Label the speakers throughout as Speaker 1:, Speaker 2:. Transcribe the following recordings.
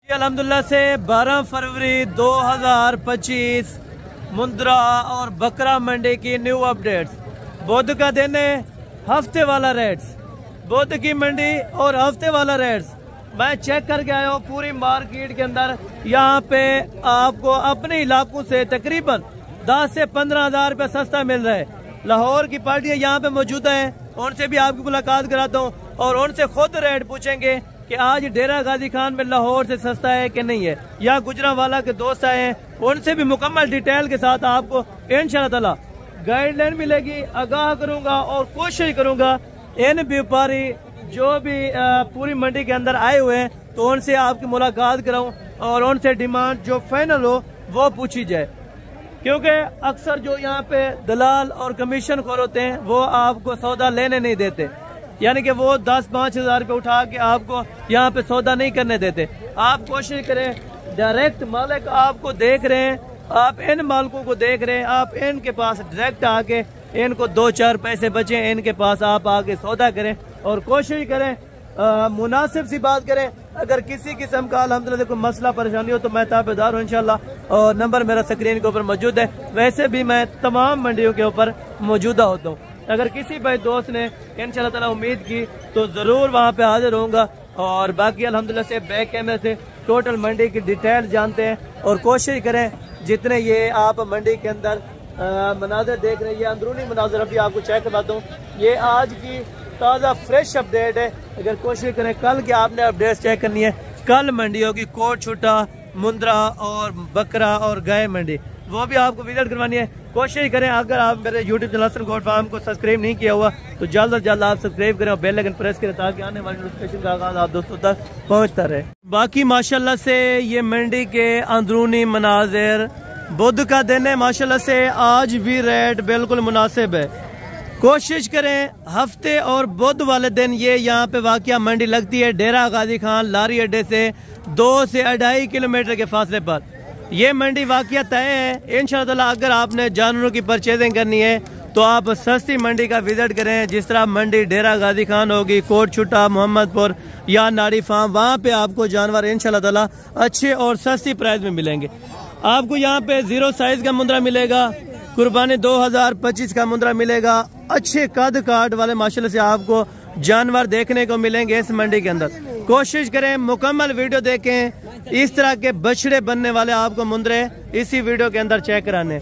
Speaker 1: अल्हम्दुलिल्लाह से 12 फरवरी 2025 मुंद्रा और बकरा मंडी की न्यू अपडेट्स। बुध का दिन है, हफ्ते वाला रेट्स, बुध की मंडी और हफ्ते वाला रेट्स मैं चेक करके आया हूँ पूरी मार्केट के अंदर। यहाँ पे आपको अपने इलाकों से तकरीबन 10 से 15 हज़ार रुपये सस्ता मिल रहा है। लाहौर की पार्टियाँ यहाँ पे मौजूद हैं, उनसे भी आपकी मुलाकात कराता हूँ और उनसे खुद रेट पूछेंगे कि आज डेरा गाजी खान में लाहौर से सस्ता है कि नहीं है। या गुजरांवाला के दोस्त आए हैं, उनसे भी मुकम्मल डिटेल के साथ आपको इंशाअल्लाह ताला गाइडलाइन मिलेगी। आगाह करूंगा और कोशिश करूंगा इन व्यापारी जो भी पूरी मंडी के अंदर आए हुए हैं तो उनसे आपकी मुलाकात कराऊं और उनसे डिमांड जो फाइनल हो वो पूछी जाए, क्योंकि अक्सर जो यहाँ पे दलाल और कमीशन खोर होते हैं वो आपको सौदा लेने नहीं देते, यानी कि वो 10-5 हज़ार रुपये उठा के आपको यहाँ पे सौदा नहीं करने देते। आप कोशिश करें, डायरेक्ट मालिक आपको देख रहे हैं, आप इन मालिकों को देख रहे हैं, आप इनके पास डायरेक्ट आके इनको 2-4 पैसे बचे इनके पास आप आके सौदा करें और कोशिश करें मुनासिब सी बात करें। अगर किसी किस्म का अल्हम्दुलिल्लाह कोई मसला परेशानी हो तो मैं ताबेदार हूँ इंशाल्लाह, और नंबर मेरा स्क्रीन के ऊपर मौजूद है। वैसे भी मैं तमाम मंडियों के ऊपर मौजूदा होता हूँ। अगर किसी भाई दोस्त ने इंशाल्लाह ताला उम्मीद की तो जरूर वहाँ पे हाजिर होऊंगा। और बाकी अल्हम्दुलिल्लाह से बैक कैमरे से टोटल मंडी की डिटेल जानते हैं और कोशिश करें जितने ये आप मंडी के अंदर मनाजर देख रहे हैं, ये अंदरूनी मनाजर अभी आपको चेक करवाता हूँ। ये आज की ताज़ा फ्रेश अपडेट है। अगर कोशिश करें कल की आपने अपडेट चेक करनी है, कल मंडी होगी कोट छुट्टा, मुंद्रा और बकरा और गाय मंडी, वो भी आपको विजिट करवानी है। कोशिश करें अगर आप मेरे YouTube channel Hasan goat farm को सब्सक्राइब नहीं किया हुआ तो जल्द से जल्द आप सब्सक्राइब करें और बेल आइकन प्रेस करें ताकि आने वाली नोटिफिकेशन का आगाज आप दोस्तों तक पहुंचता रहे। बाकी माशाल्लाह से ये मंडी के अंदरूनी मनाजिर, बुध का दिन है, माशाल्लाह से आज भी रेट बिल्कुल मुनासिब है। कोशिश करें हफ्ते और बुध वाले दिन ये यहाँ पे वाकया मंडी लगती है डेरा गाजी खान लारी अड्डे से 2 से 2.5 किलोमीटर के फासले पर ये मंडी वाकया तय है। इंशाअल्लाह ताला अगर आपने जानवरों की परचेजिंग करनी है तो आप सस्ती मंडी का विजिट करें, जिस तरह मंडी डेरा गाजी खान होगी, कोट छुट्टा, मोहम्मदपुर या नाड़ी फार्म, वहाँ पे आपको जानवर इंशाअल्लाह ताला अच्छे और सस्ती प्राइस में मिलेंगे। आपको यहाँ पे 0 साइज का मुंद्रा मिलेगा, कुर्बानी 2025 का मुंद्रा मिलेगा, अच्छे कद काट वाले माशाल्लाह से आपको जानवर देखने को मिलेंगे इस मंडी के अंदर। कोशिश करें मुकम्मल वीडियो देखें, इस तरह के बछड़े बनने वाले आपको मुंद्रे इसी वीडियो के अंदर चेक कराने।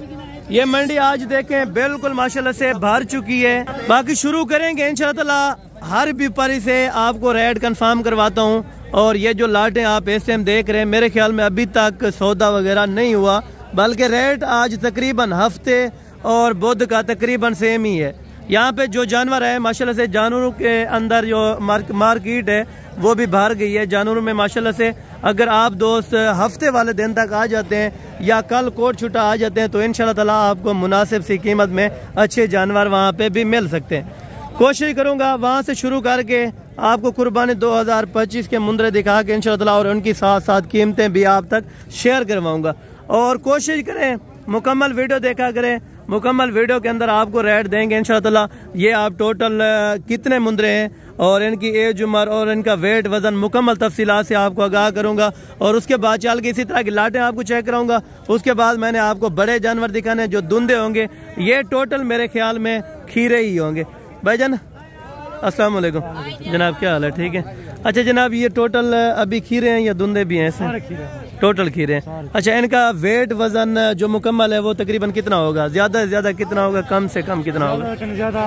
Speaker 1: ये मंडी आज देखें बिल्कुल माशाल्लाह से भर चुकी है। बाकी शुरू करेंगे इंशाअल्लाह ताला हर व्यापारी से आपको रेट कंफर्म करवाता हूँ। और ये जो लाटें आप इस टाइम देख रहे हैं, मेरे ख्याल में अभी तक सौदा वगैरह नहीं हुआ, बल्कि रेट आज तकरीबन हफ्ते और बुध का तकरीबन सेम ही है। यहाँ पे जो जानवर है माशाल्लाह से जानवरों के अंदर जो मार्केट है वो भी भर गई है जानवरों में माशाल्लाह से। अगर आप दोस्त हफ्ते वाले दिन तक आ जाते हैं या कल कोट छुट्टा आ जाते हैं तो इंशाल्लाह ताला आपको मुनासिब सी कीमत में अच्छे जानवर वहाँ पे भी मिल सकते हैं। कोशिश करूँगा वहाँ से शुरू करके आपको कुर्बानी 2025 के मुंद्रे दिखा के इंशाअल्लाह ताला और उनकी साथ साथ कीमतें भी आप तक शेयर करवाऊँगा। और कोशिश करें मुकम्मल वीडियो देखा करें, मुकम्मल वीडियो के अंदर आपको रेट देंगे इंशाअल्लाह ताला। ये आप टोटल कितने मुंद्रे हैं और इनकी एज उम्र और इनका वेट वजन मुकम्मल तफसीलात से आपको आगाह करूंगा। और उसके बाद चल के इसी तरह की लाटें आपको चेक कराऊंगा। उसके बाद मैंने आपको बड़े जानवर दिखाने जो धुंधे होंगे, ये टोटल मेरे ख्याल में खीरे ही होंगे। भाईजान अस्सलाम वालेकुम जनाब, क्या हाल है? ठीक है। अच्छा जनाब, ये टोटल अभी खीरे हैं या धुंधे भी हैं? टोटल खीरे हैं। अच्छा, इनका वेट वजन जो मुकम्मल है वो तकरीबन कितना होगा? ज्यादा से ज्यादा कितना होगा, कम से कम कितना होगा? ज्यादा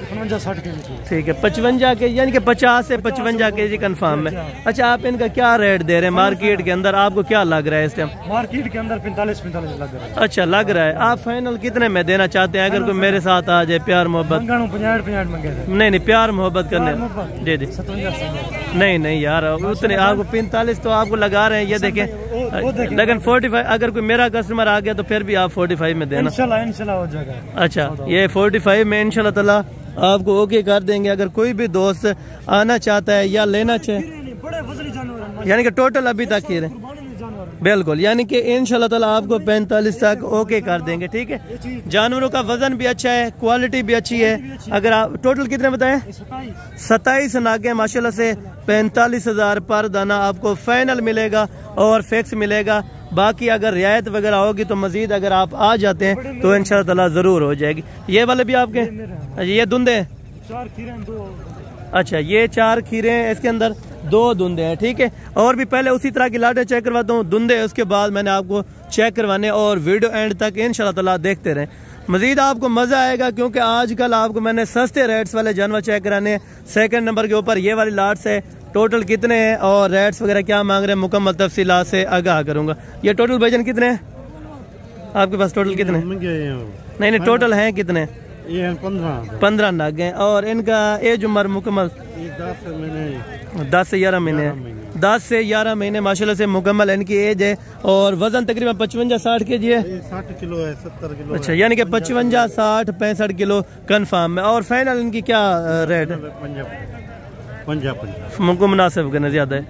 Speaker 1: 55-60 केजी। ठीक है, 55 केजी, यानी कि 50 से 55 केजी कंफर्म है। अच्छा, आप इनका क्या रेट दे रहे हैं मार्केट के अंदर? आपको क्या लग रहा है इस टाइम
Speaker 2: मार्केट के अंदर? 45 लग रहा है।
Speaker 1: अच्छा लग रहा है। आप फाइनल कितने में देना चाहते हैं? अगर कोई मेरे साथ आ जाए प्यार मोहब्बत?
Speaker 2: 50
Speaker 1: नहीं, प्यार मोहब्बत करने दे दे। नहीं यार, उतने आपको 45 तो आपको लगा रहे हैं, ये देखें। लेकिन 45 अगर कोई मेरा कस्टमर आ गया तो फिर भी आप 45 में देना
Speaker 2: इंशाल्लाह हो जाएगा।
Speaker 1: अच्छा, ये 45 में इंशाल्लाह ताला आपको ओके कर देंगे। अगर कोई भी दोस्त आना चाहता है या लेना चाहे, यानी कि टोटल अभी तक खीरे बिल्कुल, यानी कि इंशाल्लाह ताला आपको 45 तक ओके कर देंगे। ठीक है, जानवरों का वजन भी अच्छा है, क्वालिटी भी अच्छी है। अगर आप टोटल कितने बताएं? 27 नागे माशाल्लाह से 45,000 पर दाना आपको फाइनल मिलेगा और फिक्स मिलेगा। बाकी अगर रियायत वगैरह होगी तो मजीद अगर आप आ जाते हैं तो इंशाल्लाह ताला जरूर हो जाएगी। ये वाले भी आपके, ये धुंधे हैं?
Speaker 2: 4 खीरे हैं, 2।
Speaker 1: अच्छा, ये 4 खीरे हैं, इसके अंदर 2 धुंधे हैं। ठीक है, और भी पहले उसी तरह की लाटें चेक करवाता हूँ, धुंधे उसके बाद मैंने आपको चेक करवाने, और वीडियो एंड तक इंशाल्लाह ताला देखते रहें, मजीद आपको मजा आएगा। क्योंकि आजकल आपको मैंने सस्ते रेट्स वाले जानवर चेक कराने हैं। सेकंड नंबर के ऊपर ये वाली लाट्स है। टोटल कितने हैं और रेट्स वगैरह क्या मांग रहे हैं मुकम्मल तफसीलात से आगाह करूंगा। ये टोटल भाईजान कितने हैं आपके पास? टोटल कितने? नहीं, टोटल हैं कितने?
Speaker 2: ये
Speaker 1: 15 नाग हैं। और इनका एज उम्र मुकम्मल 10 से 11 महीने है। 10 से 11 महीने माशाल्लाह से मुकम्मल इनकी एज है। और वजन तकरीबन 55-60 kg है।
Speaker 2: 60 किलो है, 70 किलो।
Speaker 1: अच्छा, यानी कि 55, 60, 65 किलो कन्फर्म है। और फाइनल इनकी क्या रेट है? मुझको मुनासिब करना ज्यादा है,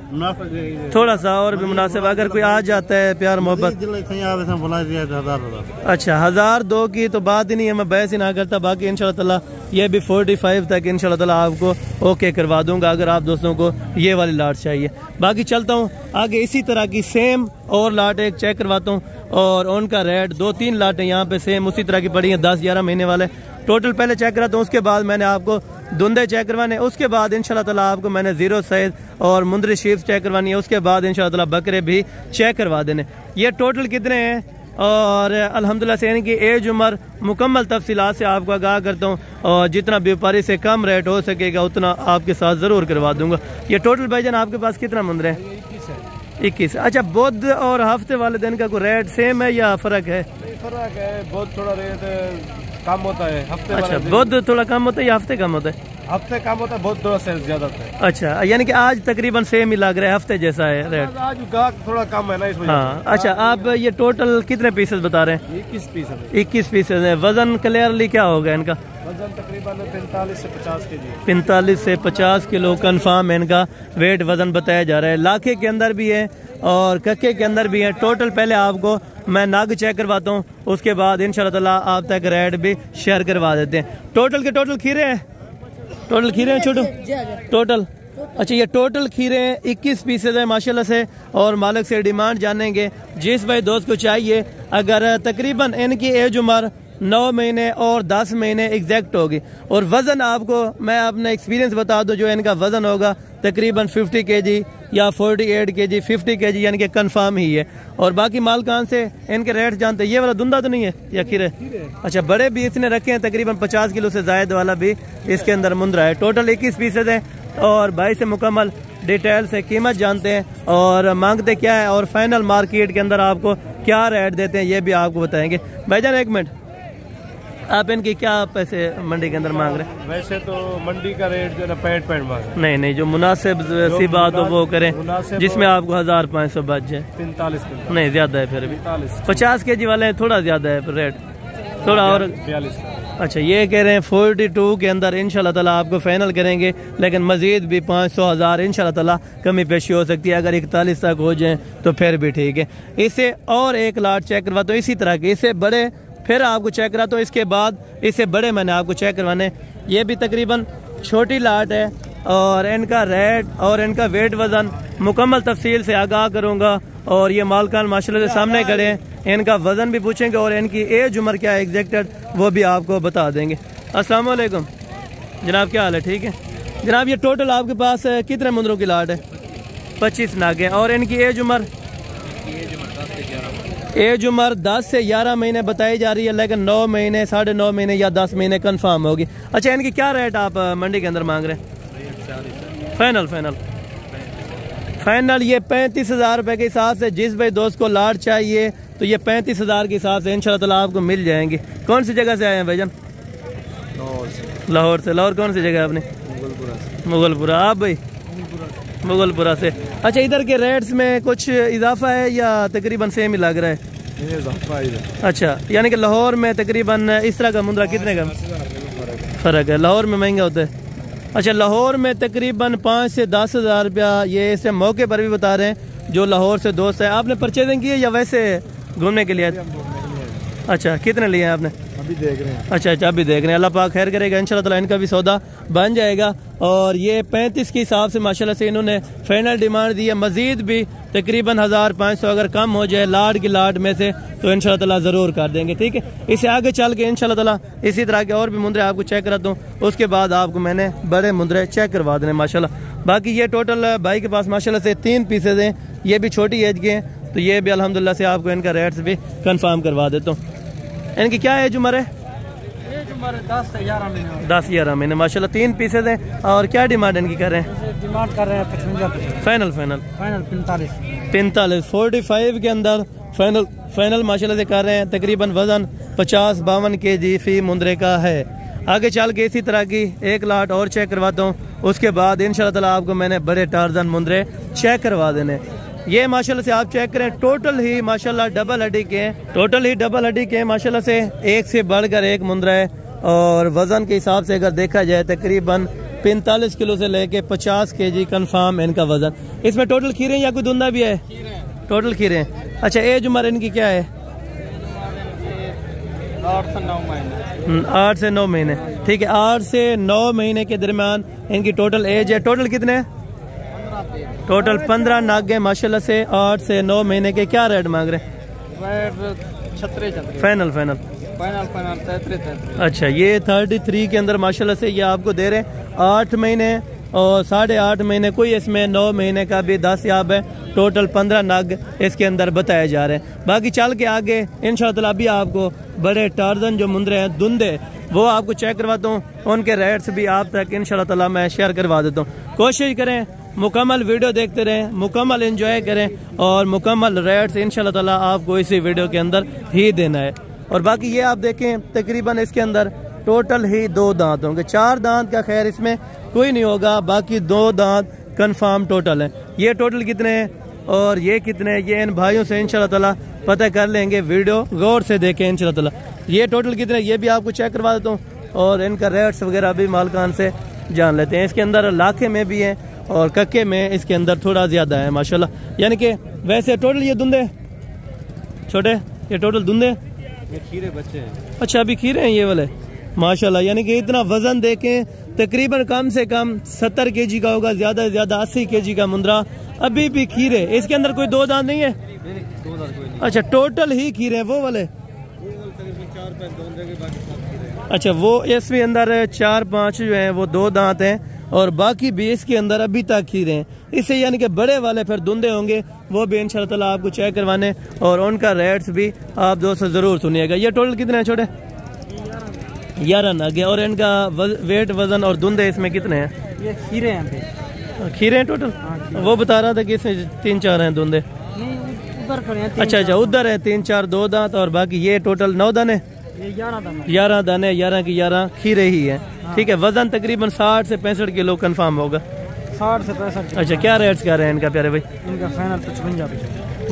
Speaker 1: थोड़ा सा और भी मुनासिब अगर कोई आ जाता है प्यार मोहब्बत। अच्छा, 1002 की तो बात ही नहीं है, मैं बहस ही ना करता। बाकी इंशाल्लाह ताला ये भी 45 तक इंशाल्लाह ताला आपको ओके करवा दूंगा अगर आप दोस्तों को ये वाली लाट चाहिए। बाकी चलता हूँ आगे, इसी तरह की सेम और लाट एक चेक करवाता हूँ और उनका रेट 2-3 लाटें यहाँ पे सेम उसी तरह की पड़ी हैं, 10-11 महीने वाले। टोटल पहले चेक कराता हूँ, उसके बाद मैंने आपको धुंधे चेक करवाने, उसके बाद इंशाल्लाह ताला आपको मैंने जीरो साइज और मुंदरी शीप चेक करवानी है, उसके बाद इंशाल्लाह ताला बकरे भी चेक करवा देने। ये टोटल कितने हैं और अल्हम्दुलिल्लाह से इनकी एज उम्र मुकम्मल तफसीलात से आपको आगाह करता हूँ, और जितना व्यापारी से कम रेट हो सकेगा उतना आपके साथ ज़रूर करवा दूंगा। ये टोटल भाईजान आपके पास कितना मुंदरे हैं? 21। अच्छा, बुध और हफ्ते वाले दिन का कोई रेट सेम है या फ़र्क है?
Speaker 2: फर्क है, बहुत थोड़ा रेट कम होता है हफ्ते।
Speaker 1: अच्छा, बुध थोड़ा कम होता है या हफ्ते कम होता है?
Speaker 2: हफ्ते कम होता है, बहुत थोड़ा सेल्स ज्यादा होता है।
Speaker 1: अच्छा, यानी कि आज तकरीबन सेम ही लग रहा है, हफ्ते जैसा है रेट।
Speaker 2: आज गाहक थोड़ा कम है ना, इस वजह
Speaker 1: हाँ। अच्छा, आप ये टोटल कितने पीसेस बता रहे हैं?
Speaker 2: 21 पीस है।
Speaker 1: 21 पीसेस है। वजन क्लियरली क्या होगा इनका?
Speaker 2: वजन तकरीबन 45 से 50 kg।
Speaker 1: 45 से 50 किलो कन्फर्म इनका वेट वजन बताया जा रहा है। लाखे के अंदर भी है और कक्के के अंदर भी है। टोटल पहले आपको मैं नाग चेक करवाता हूँ, उसके बाद इंशाल्लाह ताला आप तक रेट भी शेयर करवा देते हैं। टोटल के टोटल खीरे हैं, टोटल खीरे हैं छोटू टोटल। अच्छा, ये टोटल खीरे 21 पीसेज है माशाल्लाह से। और मालिक से डिमांड जानेंगे, जिस भाई दोस्त को चाहिए। अगर तकरीबन इनकी एज उम्र 9 महीने और 10 महीने एग्जैक्ट होगी, और वजन आपको मैं अपना एक्सपीरियंस बता दूं, जो इनका वजन होगा तकरीबन 50 kg या 48 kg, 50 kg यानी कि कंफर्म ही है। और बाकी माल कहाँ से इनके रेट जानते हैं? ये वाला धुंधा तो नहीं है या खीरे? अच्छा, बड़े भी इसने रखे हैं, तकरीबन 50 किलो से जायद वाला भी इसके अंदर मुंदरा है। टोटल 21 पीसेज है और भाई से मुकम्मल डिटेल से कीमत जानते हैं और मांगते क्या है और फाइनल मार्केट के अंदर आपको क्या रेट देते हैं ये भी आपको बताएंगे। भाईजान एक मिनट, आप इनकी क्या पैसे मंडी के अंदर मांग रहे हैं?
Speaker 2: वैसे तो मंडी का रेट जो है 65 मांग रहे हैं।
Speaker 1: नहीं, जो मुनासिब सी बात हो वो करें, जिसमें आपको 1500 बच जाए।
Speaker 2: 45
Speaker 1: नहीं, ज्यादा है फिर भी। 50 kg वाले हैं, थोड़ा ज्यादा है रेट, थोड़ा और
Speaker 2: 42।
Speaker 1: अच्छा, ये कह रहे हैं 42 के अंदर इंशाल्लाह ताला आपको फाइनल करेंगे, लेकिन मजीद भी 500-1000 इंशाल्लाह ताला कमी पेशी हो सकती है। अगर 41 तक हो जाए तो फिर भी ठीक है। इसे और एक लाट चेक करवाता हूँ इसी तरह के, इससे बड़े फिर आपको चेक कराता हूँ, इसके बाद इससे बड़े मैंने आपको चेक करवाने। ये भी तकरीबन छोटी लाट है और इनका रेट और इनका वेट वजन मुकम्मल तफसील से आगाह करूँगा। और ये मालकान माशाल्लाह से सामने खड़े हैं, इनका वजन भी पूछेंगे और इनकी एज उम्र क्या है एग्जैक्टेड वो भी आपको बता देंगे। अस्सलाम वालेकुम जनाब, क्या हाल है? ठीक है जनाब। ये टोटल आपके पास कितने मुंदरों की लाट है? 25 नागे। और इनकी एज उम्र 10 से 11 महीने बताई जा रही है, लेकिन 9 महीने 9.5 महीने या 10 महीने कंफर्म होगी। अच्छा, इनकी क्या रेट आप मंडी के अंदर मांग रहे हैं? फाइनल ये 35,000 रुपए के हिसाब से, जिस भाई दोस्त को लाट चाहिए तो ये 35,000 के हिसाब से इंशाल्लाह ताला आपको मिल जाएंगे। कौन सी जगह से आए हैं भाईजान? लाहौर से। लाहौर कौन सी जगह आपने? मुगलपुरा। आप भाई? मुगलपुरा से। अच्छा, इधर के रेट्स में कुछ इजाफा है या तकरीबन सेम ही लग रहा है? अच्छा, यानी कि लाहौर में तकरीबन इस तरह का मुंदरा कितने का फ़र्क है? लाहौर में महंगा होता है। अच्छा, लाहौर में तकरीबन 5 से 10 हज़ार रुपया ये इसे मौके पर भी बता रहे हैं, जो लाहौर से दोस्त है। आपने परचेजिंग की है या वैसे घूमने के लिए? अच्छा, कितने लिए हैं आपने?
Speaker 2: अभी देख रहे हैं।
Speaker 1: अच्छा, अभी देख रहे हैं। अल्लाह पाक खैर करेगा, इंशाल्लाह ताला इनका भी सौदा बन जाएगा। और ये 35 के हिसाब से माशाल्लाह से इन्होंने फाइनल डिमांड दी है। मजीद भी तकरीबन 1500 अगर कम हो जाए लाट की लाट में से तो इंशाल्लाह ताला ज़रूर कर देंगे, ठीक है। इससे आगे चल के इंशाल्लाह ताला इसी तरह के और भी मुंद्रे आपको चेक कराता हूँ, उसके बाद आपको मैंने बड़े मुंद्रे चेक करवा देने माशाल्लाह। बाकी ये टोटल भाई के पास माशाल्लाह से 3 पीसेज हैं, ये भी छोटी एज के हैं, तो ये भी अल्हम्दुलिल्लाह से आपको इनका रेट्स भी कन्फर्म करवा देता हूँ। इनकी क्या एज उम्र है? 10-11 महीने माशाल्लाह। 3 पीसेज हैं। और क्या डिमांड इनकी कर रहे हैं?
Speaker 3: डिमांड कर रहे हैं 55।
Speaker 1: फाइनल 45 45 के अंदर फाइनल माशाल्लाह से कर रहे हैं। तकरीबन वजन 50-52 kg फी मुंद्रे का है। आगे चल के इसी तरह की एक लाट और चेक करवाता हूँ, उसके बाद इंशाल्लाह ताला आपको मैंने बड़े टार्जन मुंद्रे चेक करवा देने। ये माशाल्लाह से आप चेक करें, टोटल ही माशाल्लाह डबल हड्डी के हैं माशाल्लाह से, एक से बढ़कर एक मुंद्रा है। और वजन के हिसाब से अगर देखा जाए तकरीबन 45 किलो से लेके 50 kg कन्फर्म इनका वजन। इसमें टोटल खीरे या कोई धुंधा भी है? टोटल खीरे हैं। अच्छा, एज उम्र इनकी क्या है? 8 से 9 महीने, ठीक है। 8 से 9 महीने के दरमियान इनकी टोटल एज है। टोटल कितने है? टोटल 15 नाग है माशाल्लाह से, 8 से 9 महीने के। क्या रेट मांग रहे हैं? फाइनल 33। अच्छा, ये 33 के अंदर माशाल्लाह से ये आपको दे रहे हैं। 8 महीने और 8.5 महीने, कोई इसमें 9 महीने का भी 10 याब है। टोटल 15 नाग इसके अंदर बताए जा रहे हैं। बाकी चल के आगे इंशाल्लाह ताला भी आपको बड़े टार्जन जो मुंद्रे हैं धुंधे वो आपको चेक करवाता हूँ, उनके रेट्स भी आप तक इंशाल्लाह ताला मैं शेयर करवा देता हूँ। कोशिश करें मुकम्मल वीडियो देखते रहें, मुकम्मल एंजॉय करें और मुकम्मल रेट्स इंशाल्लाह ताला आपको इसी वीडियो के अंदर ही देना है। और बाकी ये आप देखें तकरीबन इसके अंदर टोटल ही 2 दांत होंगे। 4 दांत का खैर इसमें कोई नहीं होगा, बाकी 2 दांत कन्फर्म टोटल है। ये टोटल कितने हैं और ये कितने हैं ये इन भाइयों से इंशाल्लाह ताला पता कर लेंगे। वीडियो गौर से देखें इंशाल्लाह ताला। ये टोटल कितने ये भी आपको चेक करवा देता हूँ और इनका रेट्स वगैरह भी मालकान से जान लेते हैं। इसके अंदर लाखे में भी हैं और कक्के में इसके अंदर थोड़ा ज्यादा है माशाल्लाह। यानी कि वैसे टोटल ये धुंधे छोटे, ये टोटल धुंधे,
Speaker 2: ये खीरे बच्चे हैं।
Speaker 1: अच्छा, अभी खीरे हैं ये वाले माशाल्लाह। यानी कि इतना वजन देखें तकरीबन कम से कम 70 kg का होगा, ज्यादा से ज्यादा 80 kg का मुंद्रा। अभी भी खीरे, इसके अंदर कोई 2 दांत नहीं है? अच्छा, टोटल ही खीरे हैं वो वाले। अच्छा, वो इसमें अंदर 4-5 जो हैं वो 2 दांत हैं और बाकी भी इसके अंदर अभी तक खीरे हैं। इससे यानी कि बड़े वाले फिर धुंधे होंगे, वो भी इंशाल्लाह ताला आपको चेक करवाने और उनका रेट्स भी आप दोस्तों जरूर सुनिएगा। ये टोटल कितने हैं छोटे? 11 नागे। और इनका वेट वजन और धुंधे इसमें कितने हैं?
Speaker 3: ये खीरे हैं।
Speaker 1: खीरे हैं टोटल? वो बता रहा था कि इसमें 3-4 हैं धुंधे।
Speaker 3: उधर खड़े हैं।
Speaker 1: अच्छा, उधर है 3-4 2 दांत और बाकी ये टोटल 9 दाने। 11 दाने, 11 की 11 खीरे ही है, ठीक है। वजन तकरीबन 60 से 65 किलो कन्फर्म होगा।
Speaker 3: 60 से 65।
Speaker 1: अच्छा, क्या रेट्स कर रहे हैं इनका प्यारे भाई?
Speaker 3: इनका फाइनल 55।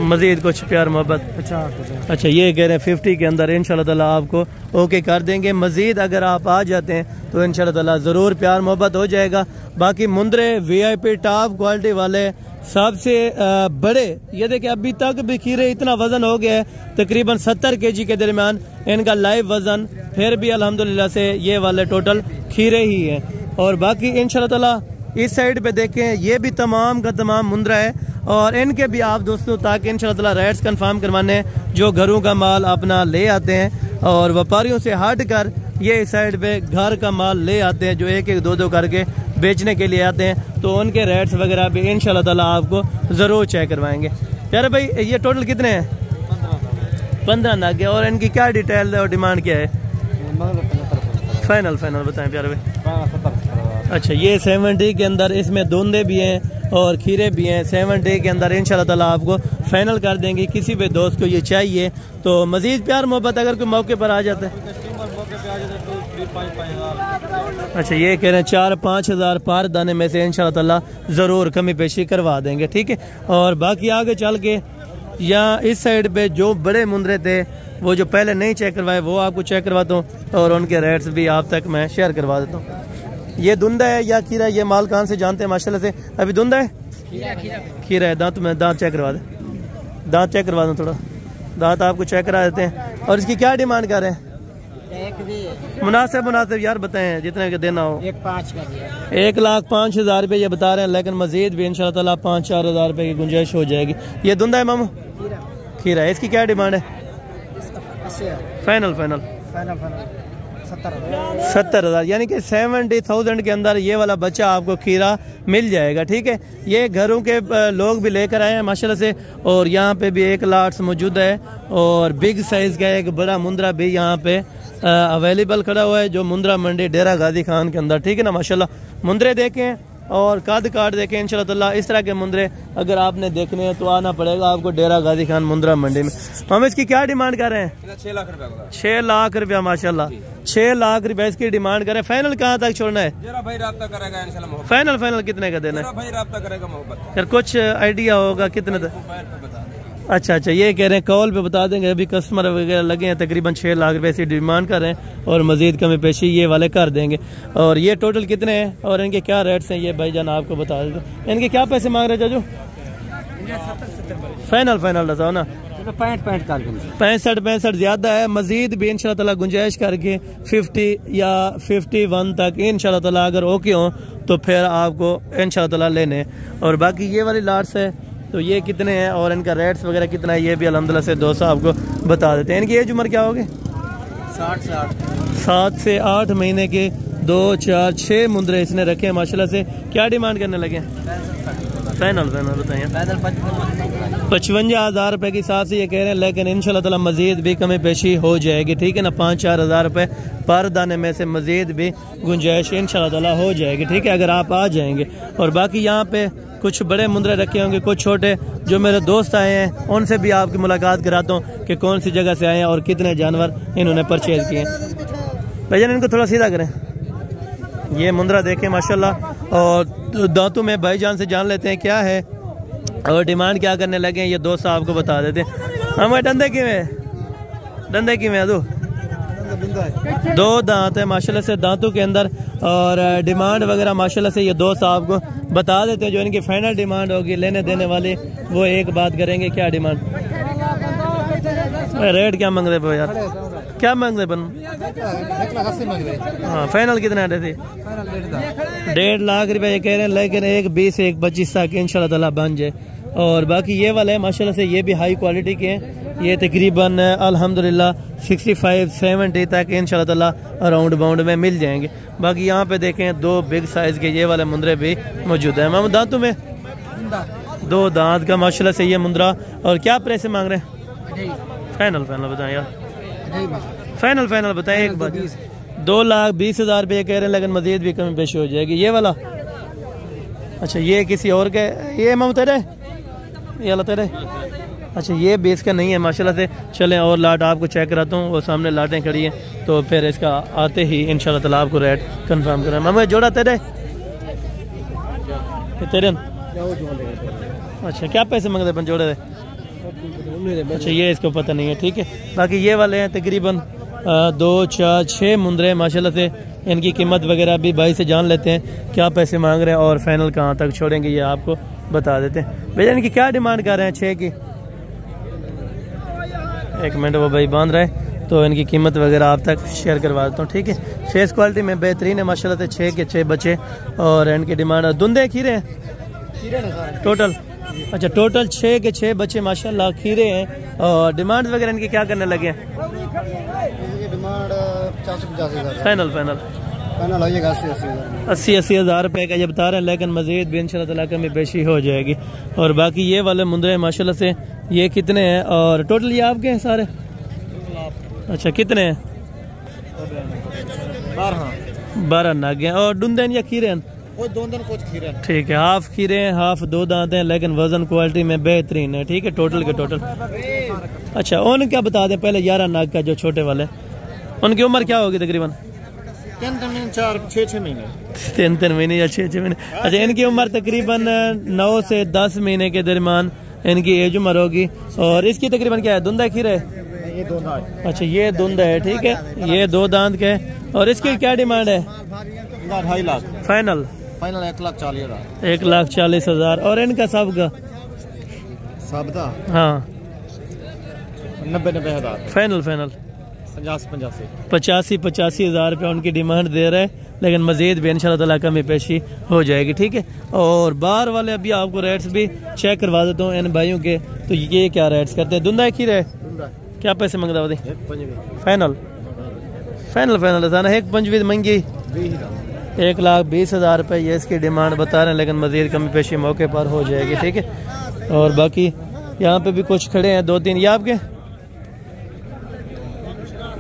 Speaker 1: मजीद कुछ प्यार मोहब्बत?
Speaker 3: 50।
Speaker 1: अच्छा, ये कह रहे हैं 50 के अंदर इंशाल्लाह ताला आपको ओके कर देंगे। मजीद अगर आप आ जाते हैं तो इंशाल्लाह ताला जरूर प्यार मोहब्बत हो जाएगा। बाकी मुंद्रे VIP टॉप क्वालिटी वाले सबसे बड़े, ये देखिए अभी तक भी खीरे इतना वजन हो गया है तकरीबन 70 kg के दरमियान इनका लाइव वजन, फिर भी अल्हम्दुलिल्लाह से ये वाले टोटल खीरे ही हैं। और बाकी इंशाल्लाह ताला इस साइड पे देखें ये भी तमाम का तमाम मुंद्रा है और इनके भी आप दोस्तों ताकि इंशाल्लाह ताला रेट्स कंफर्म करवाने जो घरों का माल अपना ले आते हैं और व्यापारियों से हट कर ये इस साइड पे घर का माल ले आते हैं जो 1-1 2-2 करके बेचने के लिए आते हैं, तो उनके रेट्स वगैरह भी इंशाल्लाह ताला आपको ज़रूर चेक करवाएंगे। यार भाई ये टोटल कितने हैं? 15 नागे। और इनकी क्या डिटेल और डिमांड क्या है? फाइनल बताएं प्यारे भाई। अच्छा, ये 70 के अंदर इसमें धुंधे भी हैं और खीरे भी हैं। 70 के अंदर इंशाल्लाह ताला आपको फाइनल कर देंगे। किसी भी दोस्त को ये चाहिए तो मजीद प्यार मोहब्बत अगर कोई मौके पर आ जाता है। अच्छा, ये कह रहे हैं 4-5 हज़ार पार दाने में से इंशाल्लाह ताला जरूर कमी पेशी करवा देंगे, ठीक है। और बाकी आगे चल के यहाँ इस साइड पे जो बड़े मुंद्रे थे वो जो पहले नहीं चेक करवाए वो आपको चेक करवाता हूँ और उनके रेट्स भी आप तक मैं शेयर करवा देता हूँ। ये धुंधा है या खीरा? ये माल कहाँ से जानते हैं? माशाल्लाह से अभी धुंधा है। खीरा है। दांत में दांत चेक करवा दे, दांत चेक करवा दो थोड़ा, दांत आपको चेक करा देते हैं। और इसकी क्या डिमांड कर रहे हैं? मुनासिब यार बताएं जितने का देना हो। 1,05,000 रुपये ये बता रहे हैं, लेकिन मजीद भी इंशाल्लाह ताला 5-4 हज़ार रुपये की गुंजाइश हो जाएगी। ये धुंधा है मामू, खीरा है। इसकी क्या डिमांड है? फाइनल 70,000, यानी कि 70,000 के अंदर ये वाला बच्चा आपको खीरा मिल जाएगा। ठीक है, ये घरों के लोग भी लेकर आए हैं माशाल्लाह से। और यहाँ पे भी एक लाट्स मौजूद है और बिग साइज का एक बड़ा मुंद्रा भी यहाँ पे अवेलेबल खड़ा हुआ है, जो मुंद्रा मंडी डेरा गाजी खान के अंदर। ठीक है ना, माशाल्लाह मुंद्रे देखें और कद काट देखें इंशाल्लाह ताला। इस तरह के मुंद्रे अगर आपने देखने हैं तो आना पड़ेगा आपको डेरा गाजी खान मुंद्रा मंडी में। हम इसकी क्या डिमांड कर रहे हैं?
Speaker 2: 6 लाख रुपया।
Speaker 1: 6 लाख रुपया माशाल्लाह, 6 लाख रुपया इसकी डिमांड करें। फाइनल कहाँ तक छोड़ना है?
Speaker 2: जरा भाई राब्ता करेगा इंशाल्लाह।
Speaker 1: फाइनल कितने का देना है?
Speaker 2: भाई राब्ता करेगा मोहब्बत।
Speaker 1: यार कुछ आइडिया होगा कितने तक? अच्छा, ये कह रहे हैं कॉल पे बता देंगे। अभी कस्टमर वगैरह लगे हैं, तकरीबन 6 लाख रुपए से डिमांड कर रहे हैं और मजीद कमी पेशी ये वाले कर देंगे। और ये टोटल कितने हैं और इनके क्या रेट्स हैं ये भाईजान आपको बता देते। इनके क्या पैसे मांग रहे हैं चाचू? फाइनल बताओ ना। 65 ज्यादा है, मजीद भी इंशाल्लाह ताला गुंजाइश करके 50 या 51 तक इंशाल्लाह ताला अगर ओके हो तो फिर आपको इंशाल्लाह ताला लेने। और बाकी ये वाली लाट्स है तो ये कितने हैं और इनका रेट्स वगैरह कितना है ये भी अल्हम्दुलिल्लाह से दोस्तों आपको बता देते हैं। इनकी एज उम्र क्या होगी? 7 से 8 महीने के 2, 4, 6 मुंद्रे इसने रखे हैं माशाल्लाह से। क्या डिमांड करने लगे? फाइनल बताइए। 55,000 रुपए के हिसाब से ये कह रहे हैं, लेकिन इंशाल्लाह ताला मजीद भी कमी पेशी हो जाएगी। ठीक है ना, 5-4 हज़ार रुपए पर दाने में से मजीद भी गुंजाइश इंशाल्लाह ताला हो जाएगी। ठीक है, अगर आप आ जाएंगे। और बाकी यहाँ पे कुछ बड़े मुंद्रे रखे होंगे, कुछ छोटे। जो मेरे दोस्त आए हैं उनसे भी आपकी मुलाकात कराता हूँ कि कौन सी जगह से आए हैं और कितने जानवर इन्होंने परचेज किए हैं। भैया इनको थोड़ा सीधा करें। ये मुंद्रा देखें माशाल्लाह। और दांतों में भाईजान से जान लेते हैं क्या है और डिमांड क्या करने लगे हैं, ये दोस्त आपको बता देते हैं। हमें डंडे किमें दो दांत है माशाल्लाह से दांतों के अंदर। और डिमांड वगैरह माशाल्लाह से ये दोस्त आपको बता देते हैं। जो इनकी फाइनल डिमांड होगी लेने देने वाले वो एक बात करेंगे। क्या डिमांड? रेट क्या मांग रहे यार? क्या मांग रहे बन?
Speaker 2: 1,80,000
Speaker 1: हाँ, फाइनल कितना है? 1.5 लाख रुपए ये कह रहे हैं, लेकिन 1,20 1,25 तक इंशाल्लाह ताला बन जाए। और बाकी ये वाले है माशाल्लाह से ये भी हाई क्वालिटी के हैं। ये तकरीबन अल्हम्दुलिल्लाह 65-70 तक इंशाल्लाह ताला अराउंड बाउंड में मिल जाएंगे। बाकी यहाँ पे देखें 2 बिग साइज के ये वाले मुंद्रे भी मौजूद है। मामू दांतों में 2 दांत का माशाल्लाह से ये मुंद्रा। और क्या प्राइस मांग रहे हैं? फाइनल बताएं यार। फाइनल बताएं एक बार। 2,20,000 रुपये कह रहे हैं, लेकिन मजीद भी कमी पेशी हो जाएगी। ये वाला अच्छा ये किसी और के, ये मामू तेरे ये वाला तेरे? अच्छा, ये बेस का नहीं है माशाल्लाह से। चलें और लाट आपको चेक कराता हूँ, वो सामने लाटें खड़ी हैं तो फिर इसका आते ही इंशाल्लाह ताला आपको रेट कंफर्म करें। मामा जोड़ा तेरे अच्छा क्या पैसे मांगते अपन जोड़े? अच्छा, ये इसको पता नहीं है। ठीक है, बाकी ये वाले हैं तकरीबन 2, 4, 6 मुंद्रे माशाल्लाह से। इनकी कीमत वगैरह भी भाई से जान लेते हैं क्या पैसे मांग रहे हैं और फाइनल कहाँ तक छोड़ेंगे ये आपको बता देते हैं। भैया इनकी क्या डिमांड कर रहे हैं? 6 की। एक मिनट, वो भाई बांध रहे तो इनकी कीमत वगैरह आप तक शेयर करवा देता हूँ। ठीक है, फेस क्वालिटी में बेहतरीन है माशाल्लाह से। 6 के 6 बच्चे और इनकी डिमांड धुंधे खीरे हैं टोटल। अच्छा, टोटल 6 के 6 बच्चे माशाल्लाह खीरे हैं। और डिमांड वगैरह इनकी क्या करने लगे हैं?
Speaker 2: डिमांड 50-85
Speaker 1: फाइनल
Speaker 2: होगा
Speaker 1: 80 हज़ार रुपये का ये बता रहे हैं, लेकिन मजीद भी इंशाल्लाह ताला कमी पेशी हो जाएगी। और बाकी ये वाले मुंद्रे माशाल्लाह से ये कितने हैं और टोटल ये आपके हैं सारे? अच्छा, कितने हैं? 12 नागे हैं। और डुंदन या खीरे हैं? ठीक है, हाफ खीरे हैं, हाफ 2 दांत हैं, लेकिन वजन क्वालिटी में बेहतरीन है। ठीक है, टोटल के टोटल। अच्छा, उन क्या बता दें पहले 11 नाग का जो छोटे वाले, उनकी उम्र क्या होगी तकरीबन?
Speaker 2: 3-6 महीने
Speaker 1: 3 महीने या 6 महीने। अच्छा, इनकी उम्र तकरीबन 9 से 10 महीने के दरमियान इनकी एज उम्र होगी। और इसकी तकरीबन क्या है? धुंधा खीरा है?
Speaker 2: ये 2 दांत।
Speaker 1: अच्छा, ये धुंधा है। ठीक है, ये 2 दांत के। और इसकी क्या डिमांड है?
Speaker 2: 2.5 लाख
Speaker 1: फाइनल
Speaker 2: फाइनल 1,40,000
Speaker 1: 1,40,000। और इनका सब का
Speaker 2: सब था
Speaker 1: हाँ
Speaker 2: 90,000
Speaker 1: फाइनल 85,000 रुपया उनकी डिमांड दे रहे हैं, लेकिन मजीद भी इंशाल्लाह ताला कमी पेशी हो जाएगी। ठीक है, और बाहर वाले अभी आपको रेट्स भी चेक करवा देता हूँ इन भाइयों के। तो ये क्या रेट्स करते हैं? दुंदा खीर है, क्या पैसे मंगता बता? फाइनल एक 25 महंगी 1,20,000 रुपये ये इसकी डिमांड बता रहे हैं, लेकिन मजीद कमी पेशी मौके पर हो जाएगी। ठीक है, और बाकी यहाँ पे भी कुछ खड़े हैं 2-3। ये आपके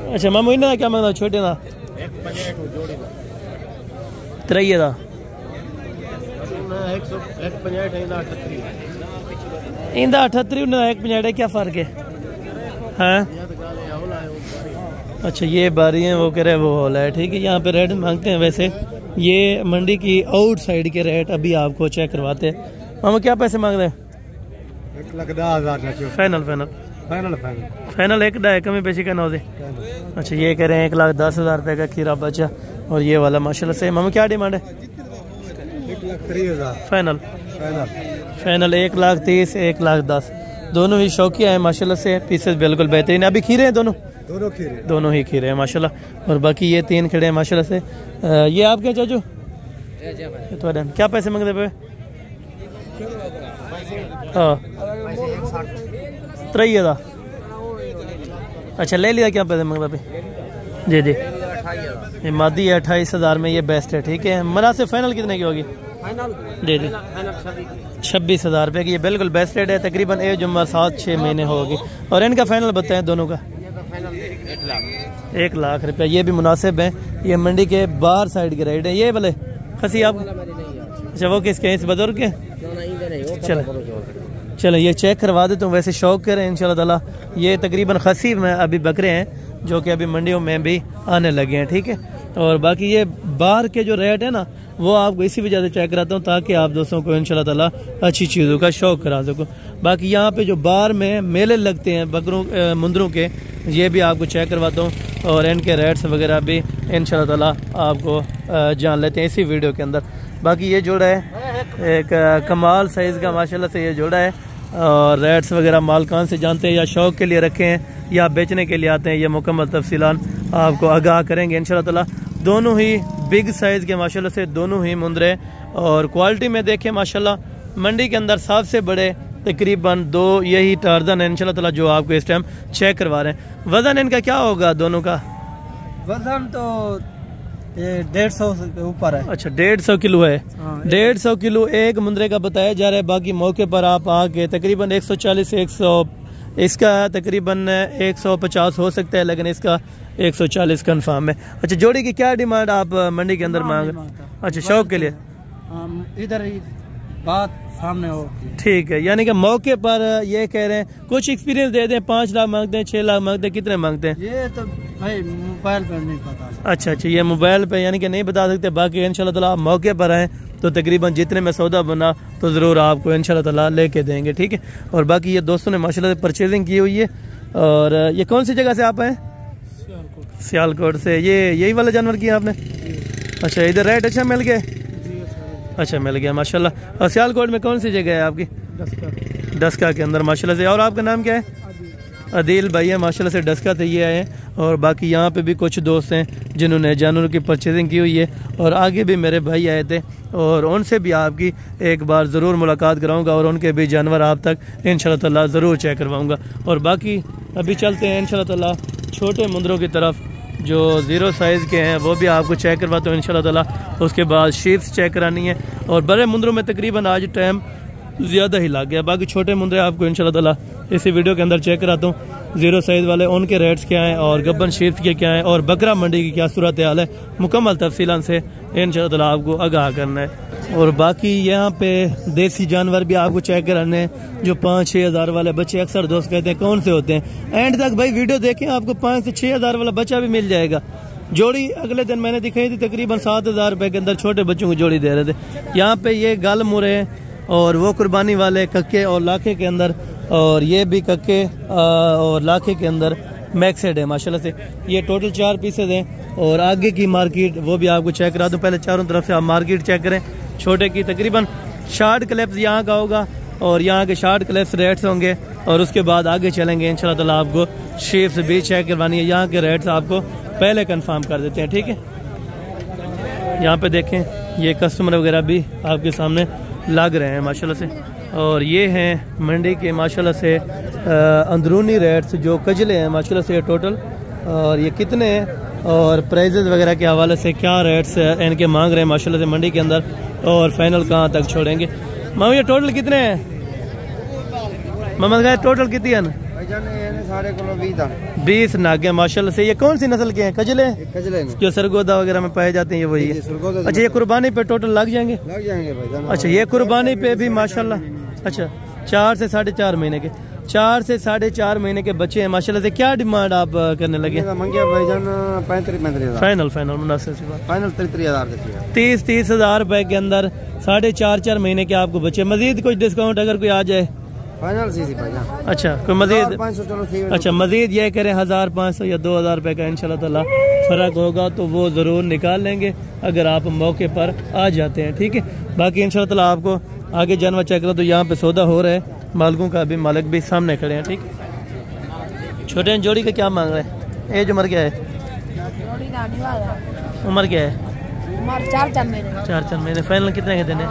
Speaker 1: अच्छा मामू इन्हें क्या मांगना? छोटे ना 53 इंदा 38 150 क्या फ़र्क है? हाँ अच्छा ये बारी है, वो कह रहे वो हॉल है। ठीक है, यहाँ पे रेट मांगते हैं। वैसे ये मंडी की आउट साइड के रेट अभी आपको चेक करवाते हैं। मामू क्या पैसे मांग रहे हैं?
Speaker 2: 1,10,000
Speaker 1: फाइनल 1,10,000 कमी पेशी का 9 दे। अच्छा ये कह रहे हैं 1,10,000 रुपये का खीरा बचा। और ये वाला माशाल्लाह से। मामू क्या डिमांड है?
Speaker 2: 1,30,000
Speaker 1: फाइनल 1,30,000 1,10,000 दोनों ही शौकिया है माशाल्लाह से। पीसेस बिल्कुल बेहतरीन है। अभी खीरे हैं दोनों ही खीरे हैं माशाल्लाह। और बाकी ये 3 खड़े हैं माशाल्लाह से। ये आप क्या चाचू क्या पैसे मांगते पे? हाँ 53,000। अच्छा ले लिया, क्या पैसे मांगता पे? जी ये मादी है 28,000 में, ये बेस्ट है। ठीक है, मुनासिब फाइनल कितने की होगी? जी 26,000 रुपये की, ये बिल्कुल बेस्ट रेट है। तकरीबन एज उम्र 7-6 महीने होगी। और इनका फाइनल बताएं दोनों का? 1,00,000 रुपये। ये भी मुनासिब है। ये मंडी के बाहर साइड के रेट है। ये भले खसी आप अच्छा वो किसके? इस बुजुर्ग के? चलो ये चेक करवा देता हूँ। वैसे शौक करें इंशाल्लाह ताला। ये तकरीबन खसी में अभी बकरे हैं जो कि अभी मंडियों में भी आने लगे हैं। ठीक है, और बाकी ये बाहर के जो रेट है ना वो आपको इसी वजह से चेक कराता हूँ ताकि आप दोस्तों को इंशाल्लाह ताला अच्छी चीज़ों का शौक करा सको। बाकी यहाँ पे जो बाहर में मेले लगते हैं बकरों मुंदरों के, ये भी आपको चेक करवाता हूँ। और इनके रेट्स वगैरह भी इंशाल्लाह ताला आपको जान लेते हैं इसी वीडियो के अंदर। बाकी ये जोड़ा है एक कमाल साइज़ का माशाल्लाह से ये जोड़ा है। और रेट्स वगैरह मालकान से जानते हैं या शौक के लिए रखे हैं या बेचने के लिए आते हैं, ये मुकम्मल तफसीलान आपको आगाह करेंगे इंशाल्लाह ताला। दोनों ही बिग साइज़ के माशाल्लाह से, दोनों ही मुंदरे। और क्वालिटी में देखें माशाल्लाह मंडी के अंदर सबसे बड़े तकरीबन 2 यही टार्जन है इंशाल्लाह ताला जो आपको इस टाइम चेक करवा रहे हैं। वज़न इनका क्या होगा दोनों का?
Speaker 3: वजन तो 150 के ऊपर है।
Speaker 1: अच्छा 150 किलो है। 150 किलो एक मुंदरे का बताया जा रहा है। बाकी मौके पर आप आके तकरीबन 140 100 इसका तकरीबन 150 हो सकता है, लेकिन इसका 140 कन्फर्म है। अच्छा जोड़ी की क्या डिमांड आप मंडी के अंदर मांग? अच्छा शौक के लिए
Speaker 3: इधर ही बात सामने हो।
Speaker 1: ठीक है, यानी कि मौके पर ये कह रहे हैं कुछ एक्सपीरियंस दे दें। 5 लाख मांगते हैं, 6 लाख मांगते हैं, कितने मांगते हैं?
Speaker 3: ये तो भाई मोबाइल पर नहीं पता।
Speaker 1: अच्छा ये मोबाइल पे यानी कि नहीं बता सकते। बाकी इंशाल्लाह ताला आप मौके पर आए तो तकरीबन जितने में सौदा बना तो ज़रूर आपको इंशाल्लाह ताला लेके देंगे। ठीक है, और बाकी ये दोस्तों ने माशाल्लाह से परचेजिंग की हुई है। और ये कौन सी जगह से आप आए? सियालकोट से। ये यही वाला जानवर किया आपने? अच्छा इधर रेट अच्छा मिल गया? अच्छा मिल गया माशाल्लाह। और सियालकोट में कौन सी जगह है आपकी? डस्का के अंदर माशाल्लाह से। और आपका नाम क्या है? अदील भाई है माशाल्लाह से, डस्का से ये आए हैं। और बाकी यहाँ पे भी कुछ दोस्त हैं जिन्होंने जानवरों की परचेजिंग की हुई है। और आगे भी मेरे भाई आए थे और उनसे भी आपकी एक बार ज़रूर मुलाकात कराऊंगा और उनके भी जानवर आप तक इंशाल्लाह ताला ज़रूर चेक करवाऊंगा। और बाकी अभी चलते हैं इंशाल्लाह ताला छोटे मुंदरों की तरफ जो 0 साइज़ के हैं, वो भी आपको चेक करवाता हूँ इंशाल्लाह ताला। उसके बाद शीप्स चेक करानी है। और बड़े मुंदरों में तकरीबन आज टाइम ज़्यादा ही लग गया। बाकी छोटे मुंदरे आपको इंशाल्लाह ताला इसी वीडियो के अंदर चेक कराता हूँ। 0 साइज़ वाले उनके रेट्स क्या हैं और गब्बन शीप्स के क्या हैं और बकरा मंडी की क्या सूरत हाल है, मुकम्मल तफसीलन से इंशाल्लाह ताला आपको आगाह करना है। और बाकी यहाँ पे देसी जानवर भी आपको चेक कराने हैं जो 5-6 हज़ार वाले बच्चे अक्सर दोस्त कहते हैं कौन से होते हैं। एंड तक भाई वीडियो देखें, आपको 5 से 6 हज़ार वाला बच्चा भी मिल जाएगा। जोड़ी अगले दिन मैंने दिखाई थी तकरीबन 7,000 रुपये के अंदर छोटे बच्चों को जोड़ी दे रहे थे। यहाँ पे ये गल मुरे और वो कुर्बानी वाले कक्के और लाखे के अंदर, और ये भी कक्के और लाखे के अंदर मैक्सेड है माशाल्लाह से। ये टोटल 4 पीसेज हैं। और आगे की मार्केट वो भी आपको चेक करा दूँ। पहले चारों तरफ से आप मार्केट चेक करें। छोटे की तकरीबन शार्ट क्लिप्स यहाँ का होगा और यहाँ के शार्ट क्लिप्स रेट्स होंगे और उसके बाद आगे चलेंगे इंशाल्लाह ताला। आपको शेप्स भी चेक करवानी है, यहाँ के रेट्स आपको पहले कंफर्म कर देते हैं, ठीक है। यहाँ पे देखें ये कस्टमर वगैरह भी आपके सामने लग रहे हैं माशाल्लाह से। और ये हैं मंडी के माशाल्लाह से अंदरूनी रेट्स जो कजले हैं माशाल्लाह से टोटल, और ये कितने हैं और प्राइजेस वगैरह के हवाले से क्या रेट्स इनके मांग रहे हैं माशाल्लाह से मंडी के अंदर, और फाइनल कहाँ तक छोड़ेंगे। मामू ये टोटल कितने हैं मोहम्मद भाई, टोटल कितनी है? 20 नागे माशाल्लाह से। ये कौन सी नस्ल के हैं? कजले जो सरगोदा वगैरह में पाए जाते हैं, ये वही है। अच्छा ये कुर्बानी पे टोटल लग जाएंगे? भाईजान। अच्छा ये कुर्बानी पे भी माशाल्लाह, अच्छा 4 से 4.5 महीने के, 4 से 4.5 महीने के बच्चे हैं माशाल्लाह से। क्या डिमांड आप करने लगे? फाइनल मुनासिब सी बात, फाइनल 30,000 रुपए के अंदर 4.5 महीने के आपको बच्चे। मजीद कुछ डिस्काउंट अगर कोई आ जाए? फाइनल अच्छा कोई मजीद? अच्छा मजीद ये करें 1,500 या 2,000 रुपए का इंशाल्लाह ताला फर्क होगा तो वो जरूर निकाल लेंगे अगर आप मौके पर आ जाते हैं, ठीक है। बाकी इंशाल्लाह ताला आपको आगे जानवर चेक करो तो यहाँ पे सौदा हो रहा है, मालिकों का भी मालिक भी सामने खड़े हैं, ठीक। छोटे जोड़ी का क्या मांग रहे हैं? एज उम्र क्या है? उम्र क्या है? 4 महीने। फाइनल कितने के देने?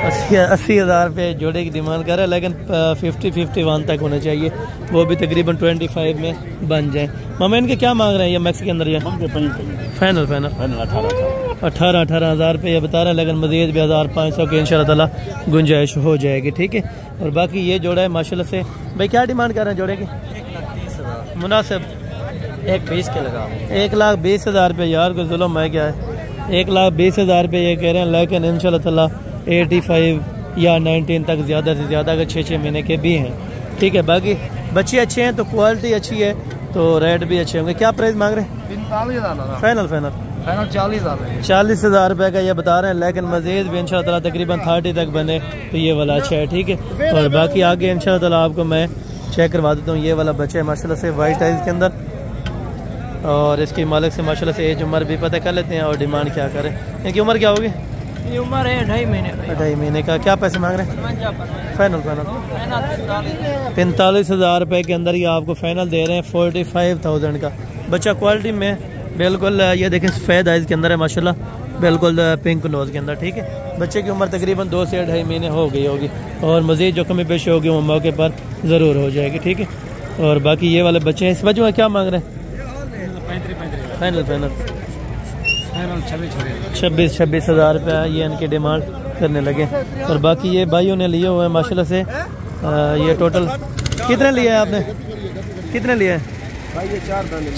Speaker 1: 80,000 रुपये जोड़े की डिमांड कर रहे हैं, लेकिन 50-51 तक होने चाहिए, वो भी तकरीबन 25 में बन जाए। मामा इनके क्या मांग रहे हैं ये मैक्स के अंदर? ये फाइनल 18,000 रुपये ये बता रहे हैं, लेकिन मजीद भी 1,500 की इंशाल्लाह ताला गुंजाइश हो जाएगी, ठीक है। और बाकी ये जोड़ा है माशाल्लाह से। भाई क्या डिमांड कर रहे हैं जोड़े की? मुनासिब 1,20 के लगा। 1,20,000 रुपये यार कोई जुल्म है क्या है? 1,20,000 रुपये ये कह रहे हैं, लेकिन इंशाल्लाह ताला 85 या 19 तक ज़्यादा से ज़्यादा अगर 6 महीने के भी हैं, ठीक है। बाकी बच्चे अच्छे हैं तो क्वालिटी अच्छी है तो रेट भी अच्छे होंगे। क्या प्राइस मांग रहे हैं? 45,000। फाइनल 40,000 रुपये का ये बता रहे हैं, लेकिन मजीद भी इंशाल्लाह ताला तकरीबन 30 तक बने तो ये वाला अच्छा है, ठीक है। और बाकी आगे इंशाल्लाह ताला आपको मैं चेक करवा देता हूँ। ये वाला बच्चा है माशाल्लाह से वाइट आइज के अंदर, और इसकी मालिक से माशाल्लाह से एज उम्र भी पता कर लेते हैं और डिमांड क्या करें। इनकी उम्र क्या होगी?
Speaker 3: ये उम्र है 2.5 महीने।
Speaker 1: 2.5 महीने का। क्या पैसे मांग रहे हैं? फाइनल 45,000 रुपये के अंदर ये आपको फाइनल दे रहे हैं 45,000 का। बच्चा क्वालिटी में बिल्कुल ये देखें सफ़ेद आइज के अंदर है माशाल्लाह, बिल्कुल पिंक नोज के अंदर, ठीक है। बच्चे की उम्र तकरीबन 2 से 2.5 महीने हो गई होगी, और मज़ीद जो कमी पेशी होगी वो मौके पर ज़रूर हो जाएगी, ठीक है। और बाकी ये वाले बच्चे हैं, इस बच्चे में क्या मांग रहे हैं? फाइनल 26,000 रुपया ये इनकी डिमांड करने लगे। और बाकी ये भाइयों ने लिए हुए हैं माशाल्लाह से। ये टोटल कितने लिए हैं आपने? कितने लिए हैं?
Speaker 2: भाई ये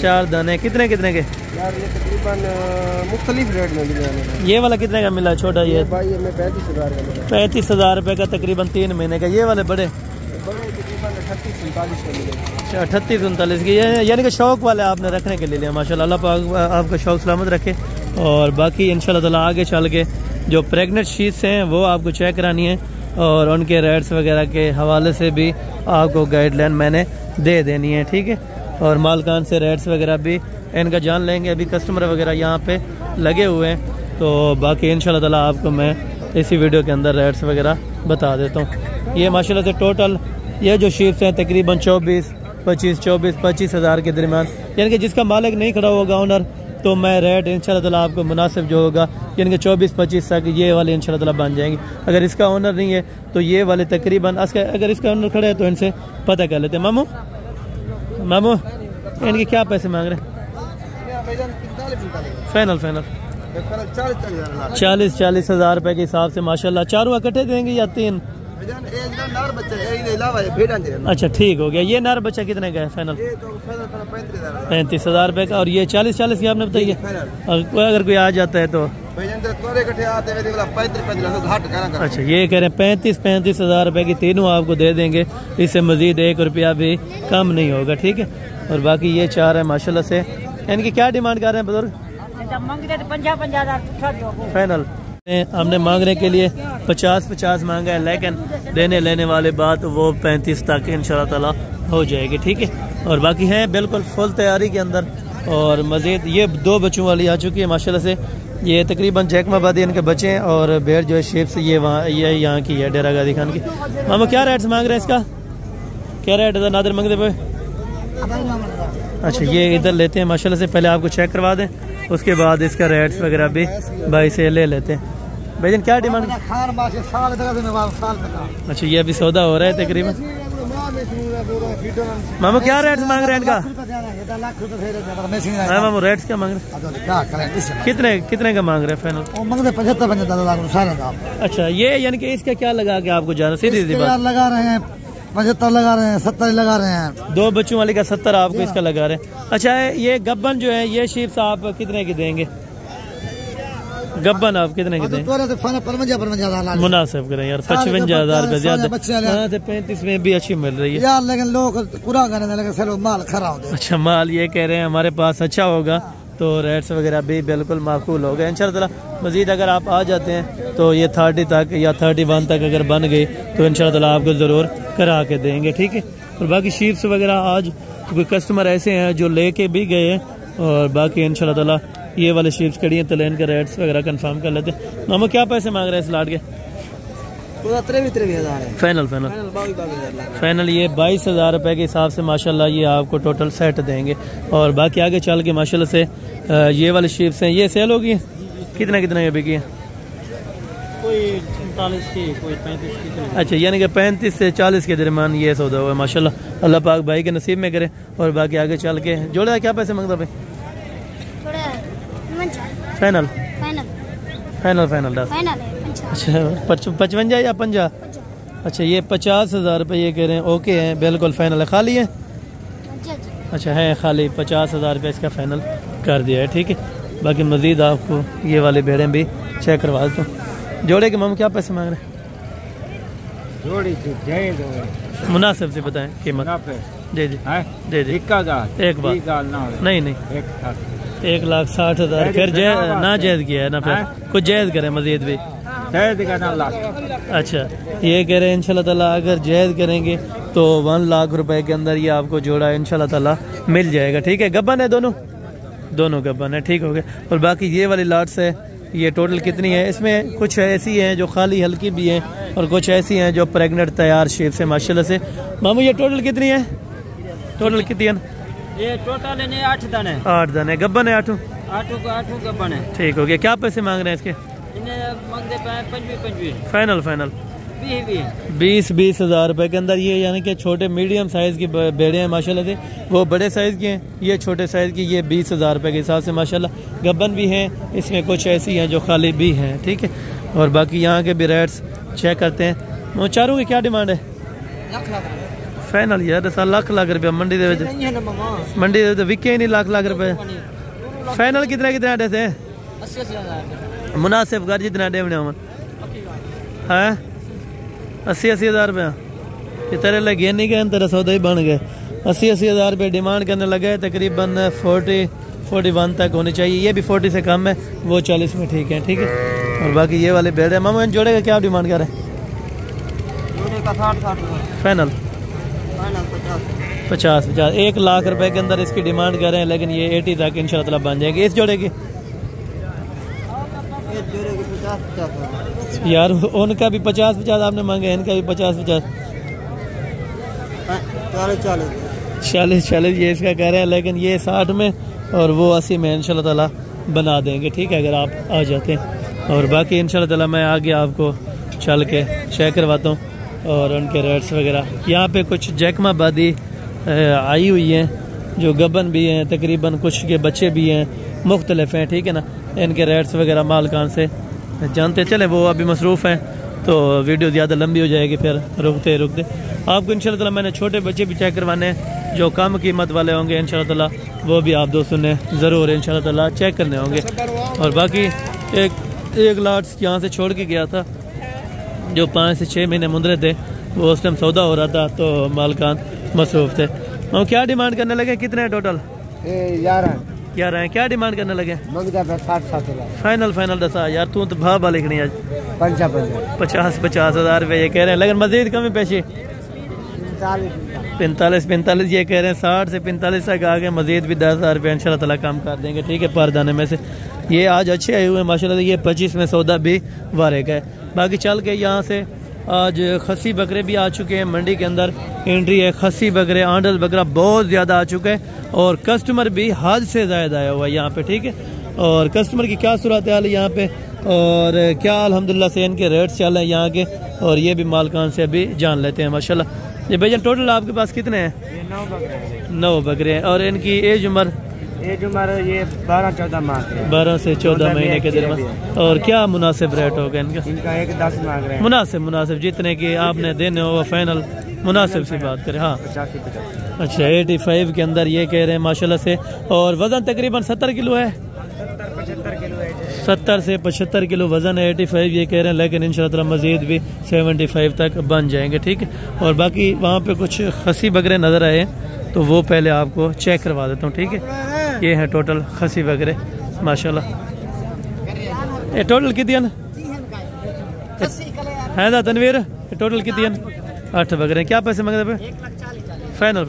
Speaker 1: 4 दाने। कितने के
Speaker 2: यार? ये तकरीबन मुख्तलिफ रेट में मिले।
Speaker 1: ये वाला कितने का मिला छोटा? ये
Speaker 2: भाई ये 35,000 का मिला।
Speaker 1: 35,000 रुपये का तकरीबन 3 महीने का। ये वाले बड़े
Speaker 2: तकरीबन 38-39 का मिले।
Speaker 1: 38-39 की, यानी कि शौक वाले आपने रखने के लिए लिया माशाल्लाह। अल्लाह पाक आपका शौक सलामत रखे। और बाकी इंशाल्लाह ताला आगे चल के जो प्रेगनेंट शीट्स हैं वो आपको चेक करानी है, और उनके रेट्स वगैरह के हवाले से भी आपको गाइडलाइन मैंने दे देनी है, ठीक है। और मालकान से रेट्स वगैरह भी इनका जान लेंगे। अभी कस्टमर वगैरह यहाँ पे लगे हुए हैं, तो बाकी इंशाल्लाह ताला आपको मैं इसी वीडियो के अंदर रेट्स वगैरह बता देता हूँ। ये माशाल्लाह से टोटल ये जो शीप्स हैं तकरीबन 24,000 के दरमियान, यानी कि जिसका मालिक नहीं खड़ा होगा ओनर, तो मैं रेट इंशाल्लाह ताला आपको मुनासिब जो होगा यानी कि 24-25 तक ये वाले इंशाल्लाह ताला बन जाएंगे। अगर इसका ओनर नहीं है तो ये वाले तकरीबन, अगर इसका ओनर खड़ा है तो इनसे पता कर लेते हैं। मामू इनके क्या पैसे मांग रहे हैं? फाइनल 40,000 रुपये के हिसाब से माशाल्लाह। चारों इकट्ठे देंगे या 3? अच्छा ठीक हो गया। ये नर बच्चा कितने का है? फाइनल 35,000 रुपये का। और ये 40 की आपने बताइए। अगर कोई आ जाता है तो अच्छा ये कह रहे हैं 35,000 रुपये की तीनों आपको दे देंगे, इससे मजीद 1 रुपया भी कम नहीं होगा, ठीक है। और बाकी ये 4 है माशाल्लाह से। इनकी क्या डिमांड कर रहे हैं बुजुर्ग?
Speaker 3: 50,000
Speaker 1: फाइनल हमने मांगने के लिए 50 मांगा है, लेकिन देने लेने वाले बात वो 35 तक इंशाल्लाह ताला हो जाएगी, ठीक है। और बाकी हैं बिल्कुल फुल तैयारी के अंदर। और मज़ीद ये 2 बच्चों वाली आ चुकी है माशाल्लाह से। ये तकरीबन जैकमाबादी इनके बच्चे हैं और भेड़ जो है शेप से ये वहाँ ये यहाँ की है, डेरा गाजी खान की। मामू क्या रेट्स मांग रहे हैं इसका? क्या रेट है नादर मंगते पे? अच्छा ये इधर लेते हैं माशाल्लाह से। पहले आपको चेक करवा दें, उसके बाद इसका रेट्स वगैरह भी भाई से ले लेते हैं। भाईजान क्या डिमांड? अच्छा ये अभी सौदा हो रहा है तकरीबन। मामू क्या रेट मांग रहे हैं इनका? हाँ मामू रेट्स क्या मांग रहे हैं? कितने का मांग रहे हैं फाइनल? 75 अच्छा ये यानी कि इसका क्या लगा के आपको जाना? सीधी सीधी बात
Speaker 3: लगा रहे हैं 75 लगा रहे हैं 70 लगा रहे हैं।
Speaker 1: 2 बच्चों वाले का 70 आपको इसका लगा रहे हैं। अच्छा ये गब्बन जो है ये शीप्स आप कितने की देंगे? गब्बन आप कितने के दें? मुनासिब करें यार 55,000 रुपए ज्यादा। 35 में भी अच्छी मिल रही है
Speaker 3: यार, लेकिन लोग पूरा करने लगे माल खराब।
Speaker 1: अच्छा माल ये कह रहे हैं हमारे पास अच्छा होगा तो रेट्स वगैरह भी बिल्कुल माकूल हो गए इंशाल्लाह। मजीद अगर आप आ जाते हैं तो ये 30 तक या 31 तक अगर बन गई तो इंशाल्लाह आपको ज़रूर करा के देंगे, ठीक है। और बाकी शीप्स वगैरह आज कोई कस्टमर ऐसे हैं जो लेके भी गए हैं और बाकी इंशाल्लाह ये वाले शीप्स कड़ी हैं तो इनके रेट्स वगैरह कंफर्म कर लेते हैं। मामा क्या पैसे मांग रहे हैं इस लाट के? फाइनल फाइनल ये 22,000 रुपए के हिसाब से माशाल्लाह ये आपको टोटल सेट देंगे। और बाकी आगे चल के माशाल्लाह से ये वाले शीप्स हैं ये सेल होगी। कितने की बिकी है?
Speaker 3: कोई 39 की, कोई 35 की।
Speaker 1: अच्छा यानी कि 35 से 40 के दरमियान ये सौदा हुआ माशाल्लाह। अल्लाह पाक भाई के नसीब में करे। और बाकी आगे चल के जोड़ा क्या पैसे मांगता भाई? फाइनल फाइनल फाइनल अच्छा 55 या 50? अच्छा ये 50,000 रुपये ये कह रहे हैं। ओके हैं बिल्कुल फाइनल है। खाली है? अच्छा है खाली। 50,000 रुपये इसका फाइनल कर दिया है, ठीक है। बाकी मजीद आपको ये वाले भेड़ें भी चेक करवा देता हूँ। जोड़े के मामू क्या पैसे मांग रहे हैं?
Speaker 2: जोड़ी
Speaker 1: मुनासिब से बताएं कीमत। जी जी जी जी एक बात नहीं 1,60,000 फिर ना जायज किया है ना, फिर कुछ जायज करें मजीद भी। अच्छा ये कह रहे हैं इंशाल्लाह ताला अगर जायज करेंगे तो 1 लाख रुपए के अंदर ये आपको जोड़ा इंशाल्लाह ताला मिल जाएगा, ठीक है। गब्बन है दोनों गब्बन है, ठीक हो गया। और बाकी ये वाली लाट्स है ये टोटल कितनी है? इसमें कुछ ऐसी हैं जो खाली हल्की भी हैं और कुछ ऐसी हैं जो प्रेग्नेंट तैयार शेप से माशाल्लाह से। मामू ये टोटल कितनी है? टोटल कितनी है?
Speaker 3: ये टोटल है 8 दाने।
Speaker 1: 8 दाने गब्बन है? 8
Speaker 3: गब्बन है,
Speaker 1: ठीक हो गया। क्या पैसे मांग रहे हैं इसके? फाइनल 20,000 रुपए के अंदर ये यानी कि छोटे मीडियम साइज की भेड़े हैं माशाल्लाह से। वो बड़े साइज की हैं, ये छोटे साइज की। ये 20,000 रुपए के हिसाब से माशाल्लाह गब्बन भी हैं। इसमें कुछ ऐसी हैं जो खाली भी हैं, ठीक है। और बाकी यहाँ के भी रेट्स चेक करते हैं। वो चारों की क्या डिमांड है? फाइनल यार लाख रुपया मंडी मंडी विके ही नहीं लाख रुपए। फाइनल कितना देते हैं? 80,000 मुनासिब कर जितना डेवने है 80,000 रुपया। ये तेरे लगे नहीं गए तेरा सौदा ही बन गए। 80,000 रुपये डिमांड करने लगे। तकरीबन 41 तक होनी चाहिए। ये भी 40 से कम है, वो 40 में ठीक है, ठीक है। और बाकी ये वाले बेड़े मामा इन जोड़े का क्या डिमांड कर रहे हैं? फाइनल 50 1 लाख रुपए के अंदर इसकी डिमांड कर रहे हैं, लेकिन ये 80 तक इंशाल्लाह बन जाएगी। इस जोड़े की यार उनका भी 50 आपने मांगे, इनका भी 50 40 ये इसका कह रहे हैं, लेकिन ये 60 में और वो 80 में इंशाल्लाह ताला बना देंगे, ठीक है, अगर आप आ जाते हैं। और बाकी इंशाल्लाह ताला मैं आगे आपको चल के चेक करवाता हूँ और उनके रेट्स वगैरह। यहाँ पे कुछ जैकमाबादी आई हुई हैं जो गबन भी हैं, तकरीबन कुछ के बच्चे भी हैं, मुख्तलिफ हैं, ठीक है ना। इनके रेट्स वगैरह मालकान से जानते चले, वो अभी मसरूफ़ हैं तो वीडियो ज़्यादा लंबी हो जाएगी, फिर रुकते आपको इंशाल्लाह ताला मैंने छोटे बच्चे भी चेक करवाने हैं जो कम कीमत वाले होंगे इंशाल्लाह ताला, वो भी आप दोस्तों ने ज़रूर इंशाल्लाह ताला चेक करने होंगे। और बाकी एक लाट यहाँ से छोड़ के गया था जो 5 से 6 महीने मुंदरे थे, वो उस टाइम सौदा हो रहा था तो मालकान मसरूफ़ थे। हम क्या डिमांड करने लगे? कितने हैं टोटल? 11 हैं। क्या डिमांड करने लगे?
Speaker 3: 60-70
Speaker 1: फाइनल 10,000 यार, तू तो भाव वाले नहीं आज 50 हज़ार रुपये ये कह रहे हैं, लेकिन मजीद कमी पेशी 45 ये कह रहे हैं। 60 से 45 तक आ गए, मजीद भी 10,000 रुपये इंशाल्लाह ताला कम कर देंगे, ठीक है, पर दाने में से। ये आज अच्छे आए हुए हैं माशाल्लाह। ये 25 में सौदा भी वारे का है। बाकी चल के यहाँ से आज खस्सी बकरे भी आ चुके हैं मंडी के अंदर। एंट्री है खस्सी बकरे, आंडल बकरा बहुत ज़्यादा आ चुका है और कस्टमर भी हद से ज़्यादा आया हुआ है यहाँ पे, ठीक है। और कस्टमर की क्या सूरत हाल है यहाँ पे और क्या अल्हम्दुलिल्लाह से इनके रेट्स चल रहे हैं यहाँ के, और ये भी मालकान से अभी जान लेते हैं माशाल्लाह। ये भाईजान टोटल आपके पास कितने हैं? 9 बकरे हैं। और इनकी एज उम्र
Speaker 2: ये 12-14 माह है।
Speaker 1: 12 से 14 महीने के दरमियान। और क्या मुनासिब रेट होगा इनका?
Speaker 2: इनका 1.10 मांग रहे हैं।
Speaker 1: मुनासिब जितने की आपने देने हो फाइनल मुनासिब सी बात करें। हाँ
Speaker 2: 85-50।
Speaker 1: अच्छा 85 के अंदर ये कह रहे हैं माशाल्लाह से। और वजन तकरीबन 70 किलो है।
Speaker 2: 70-75 किलो है।
Speaker 1: 70 से 75 किलो वजन है। 85 ये कह रहे हैं, लेकिन इंशाल्लाह मजीद भी 75 तक बन जाएंगे, ठीक है। और बाकी वहाँ पे कुछ खसी बकरे नज़र आए हैं तो वो पहले आपको चेक करवा देता हूँ, ठीक है। ये है टोटल खसी बकरे माशाल्लाह। ये टोटल कितनी है ना तनवीर? ये टोटल कितनी 8 बकरे। क्या पैसे मांगते पे? फाइनल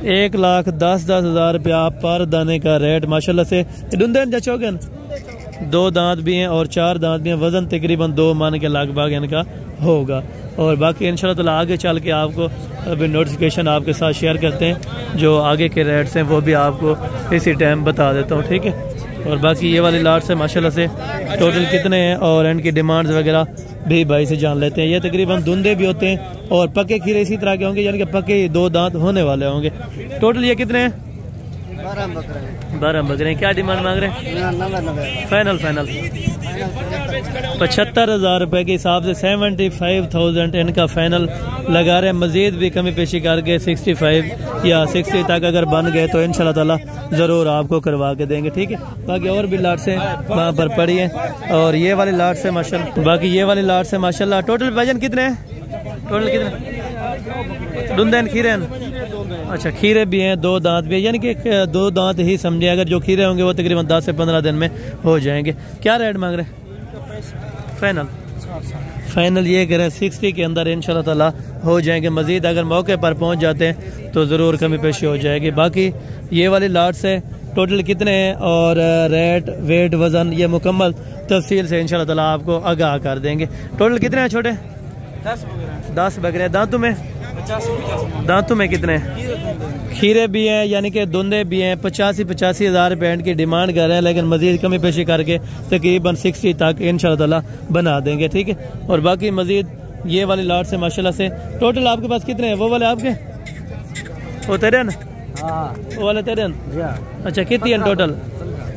Speaker 1: 1,10,000 रुपया पर दाने का रेट माशाल्लाह से। डुंदे जचोगे 2 दांत भी हैं और 4 दांत भी हैं। वजन तकरीबन 2 मन के लगभग इनका होगा। और बाकी इंशाल्लाह ताला आगे चल के आपको अभी नोटिफिकेशन आपके साथ शेयर करते हैं, जो आगे के रेट्स हैं वो भी आपको इसी टाइम बता देता हूँ, ठीक है। और बाकी ये वाली लाट से माशाल्लाह से टोटल कितने हैं और इनकी डिमांड्स वगैरह भी भाई से जान लेते हैं। ये तकरीबन धुंधे भी होते हैं और पक्के खीरे इसी तरह के होंगे, यानी कि पक्के 2 दांत होने वाले होंगे। टोटल ये कितने हैं? 12 बकरे। क्या डिमांड मांग रहे हैं? फाइनल 75,000 रुपए के हिसाब से 75,000 इनका फाइनल लगा रहे हैं। मजीद भी कमी पेशी करके 65 या 60 तक अगर बन गए तो इंशाल्लाह ताला जरूर आपको करवा के देंगे, ठीक है। बाकी और भी लाट से वहाँ पर पड़ी है। और ये वाली लाट से माशाल्लाह, बाकी ये वाली लाट से माशाल्लाह टोटल वजन कितने हैं? टोटल कितने डुंदन खीरे? अच्छा खीरे भी हैं, 2 दांत भी है, यानी कि 2 दांत ही समझे। अगर जो खीरे होंगे वो तकरीबन 10 से 15 दिन में हो जाएंगे। क्या रेट मांग रहे हैं? फाइनल ये कह रहे हैं 60 के अंदर इंशाल्लाह ताला हो जाएंगे। मजीद अगर मौके पर पहुंच जाते हैं तो ज़रूर कमी पेशी हो जाएगी। बाकी ये वाली लाट से टोटल कितने हैं और रेट वेट वज़न ये मुकम्मल तफसील से इंशाल्लाह ताला आपको आगाह कर देंगे। टोटल कितने हैं छोटे? 10 बकरे। दांतों में? दांतों में कितने हैं? खीरे भी हैं, यानी कि धुंधे भी हैं। 85 हज़ार रुपये की डिमांड कर रहे हैं, लेकिन मजीद कमी पेशी करके तकरीबन 60 तक इंशाल्लाह ताला बना देंगे, ठीक है। और बाकी मजीद ये वाली लाट से माशाल्लाह से टोटल आपके पास कितने हैं? वो वाले आपके वो तेरे ना? वो वाले तेरे ना? अच्छा कितनी है टोटल?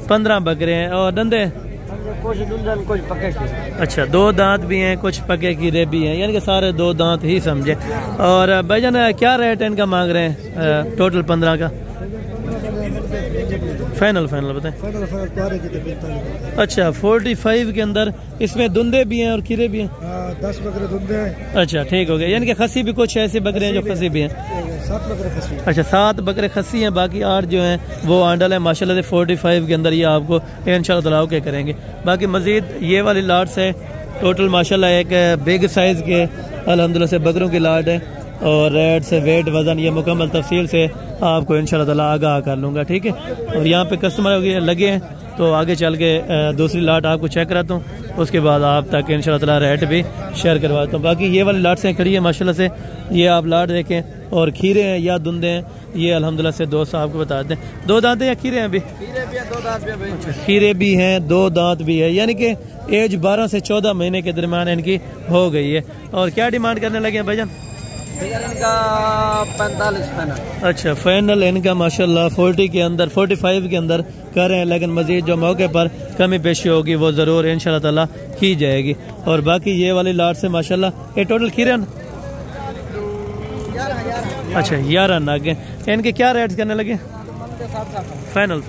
Speaker 1: 15 बकरे हैं। और धंधे?
Speaker 2: कुछ पके।
Speaker 1: अच्छा 2 दांत भी हैं, कुछ पके कीरे भी हैं, यानी कि सारे 2 दांत ही समझे। और भाईजान क्या रेट है इनका मांग रहे हैं टोटल 15 का? फाइनल बताएं। अच्छा 45 के अंदर इसमें धुंधे भी हैं और खीरे भी हैं।
Speaker 2: 10 बकरे धुंधे हैं।
Speaker 1: अच्छा ठीक हो गया, यानी कि खस्सी भी कुछ ऐसे बकरे हैं जो खस्सी भी हैं।
Speaker 2: 7 बकरे खस्सी।
Speaker 1: अच्छा 7 बकरे खस्सी हैं, बाकी 8 जो हैं वो आंडल है माशाल्लाह से। 45 के अंदर ये आपको इंशाल्लाह ताला के करेंगे। बाकी मजीद ये वाली लाट से टोटल माशाल्लाह एक बिग साइज के अल्हम्दुलिल्लाह से बकरों की लाट है। और रेट से वेट वज़न ये मुकम्मल तफसील से आपको इंशाल्लाह ताला आगाह कर लूँगा, ठीक है। और यहाँ पे कस्टमर लगे हैं तो आगे चल के दूसरी लाट आपको चेक कराता हूँ, उसके बाद आप तक इंशाल्लाह ताला रेट भी शेयर करवाता हूँ। बाकी ये वाली लाट से खड़ी है माशाल्लाह से। ये आप लाट देखें और खीरे हैं या धुंधे हैं, ये अल्हम्दुलिल्लाह से दोस्त आपको बताते हैं। 2 दांत हैं या खीरे हैं? अभी खीरे भी हैं, 2 दांत भी है, यानी कि एज 12 से 14 महीने के दरमियान इनकी हो गई है। और क्या डिमांड करने लगे हैं भाईजान?
Speaker 3: इनका 45 फाइनल।
Speaker 1: अच्छा फाइनल इनका माशाल्लाह 40 के अंदर 45 के अंदर कर रहे हैं, लेकिन मजीद जो मौके पर कमी पेशी होगी वो ज़रूर इंशाल्लाह ताला की जाएगी। और बाकी ये वाली लाट से माशाल्लाह ये टोटल खीरे न? अच्छा 11 नागे। इनके क्या रेट्स करने लगे? फाइनल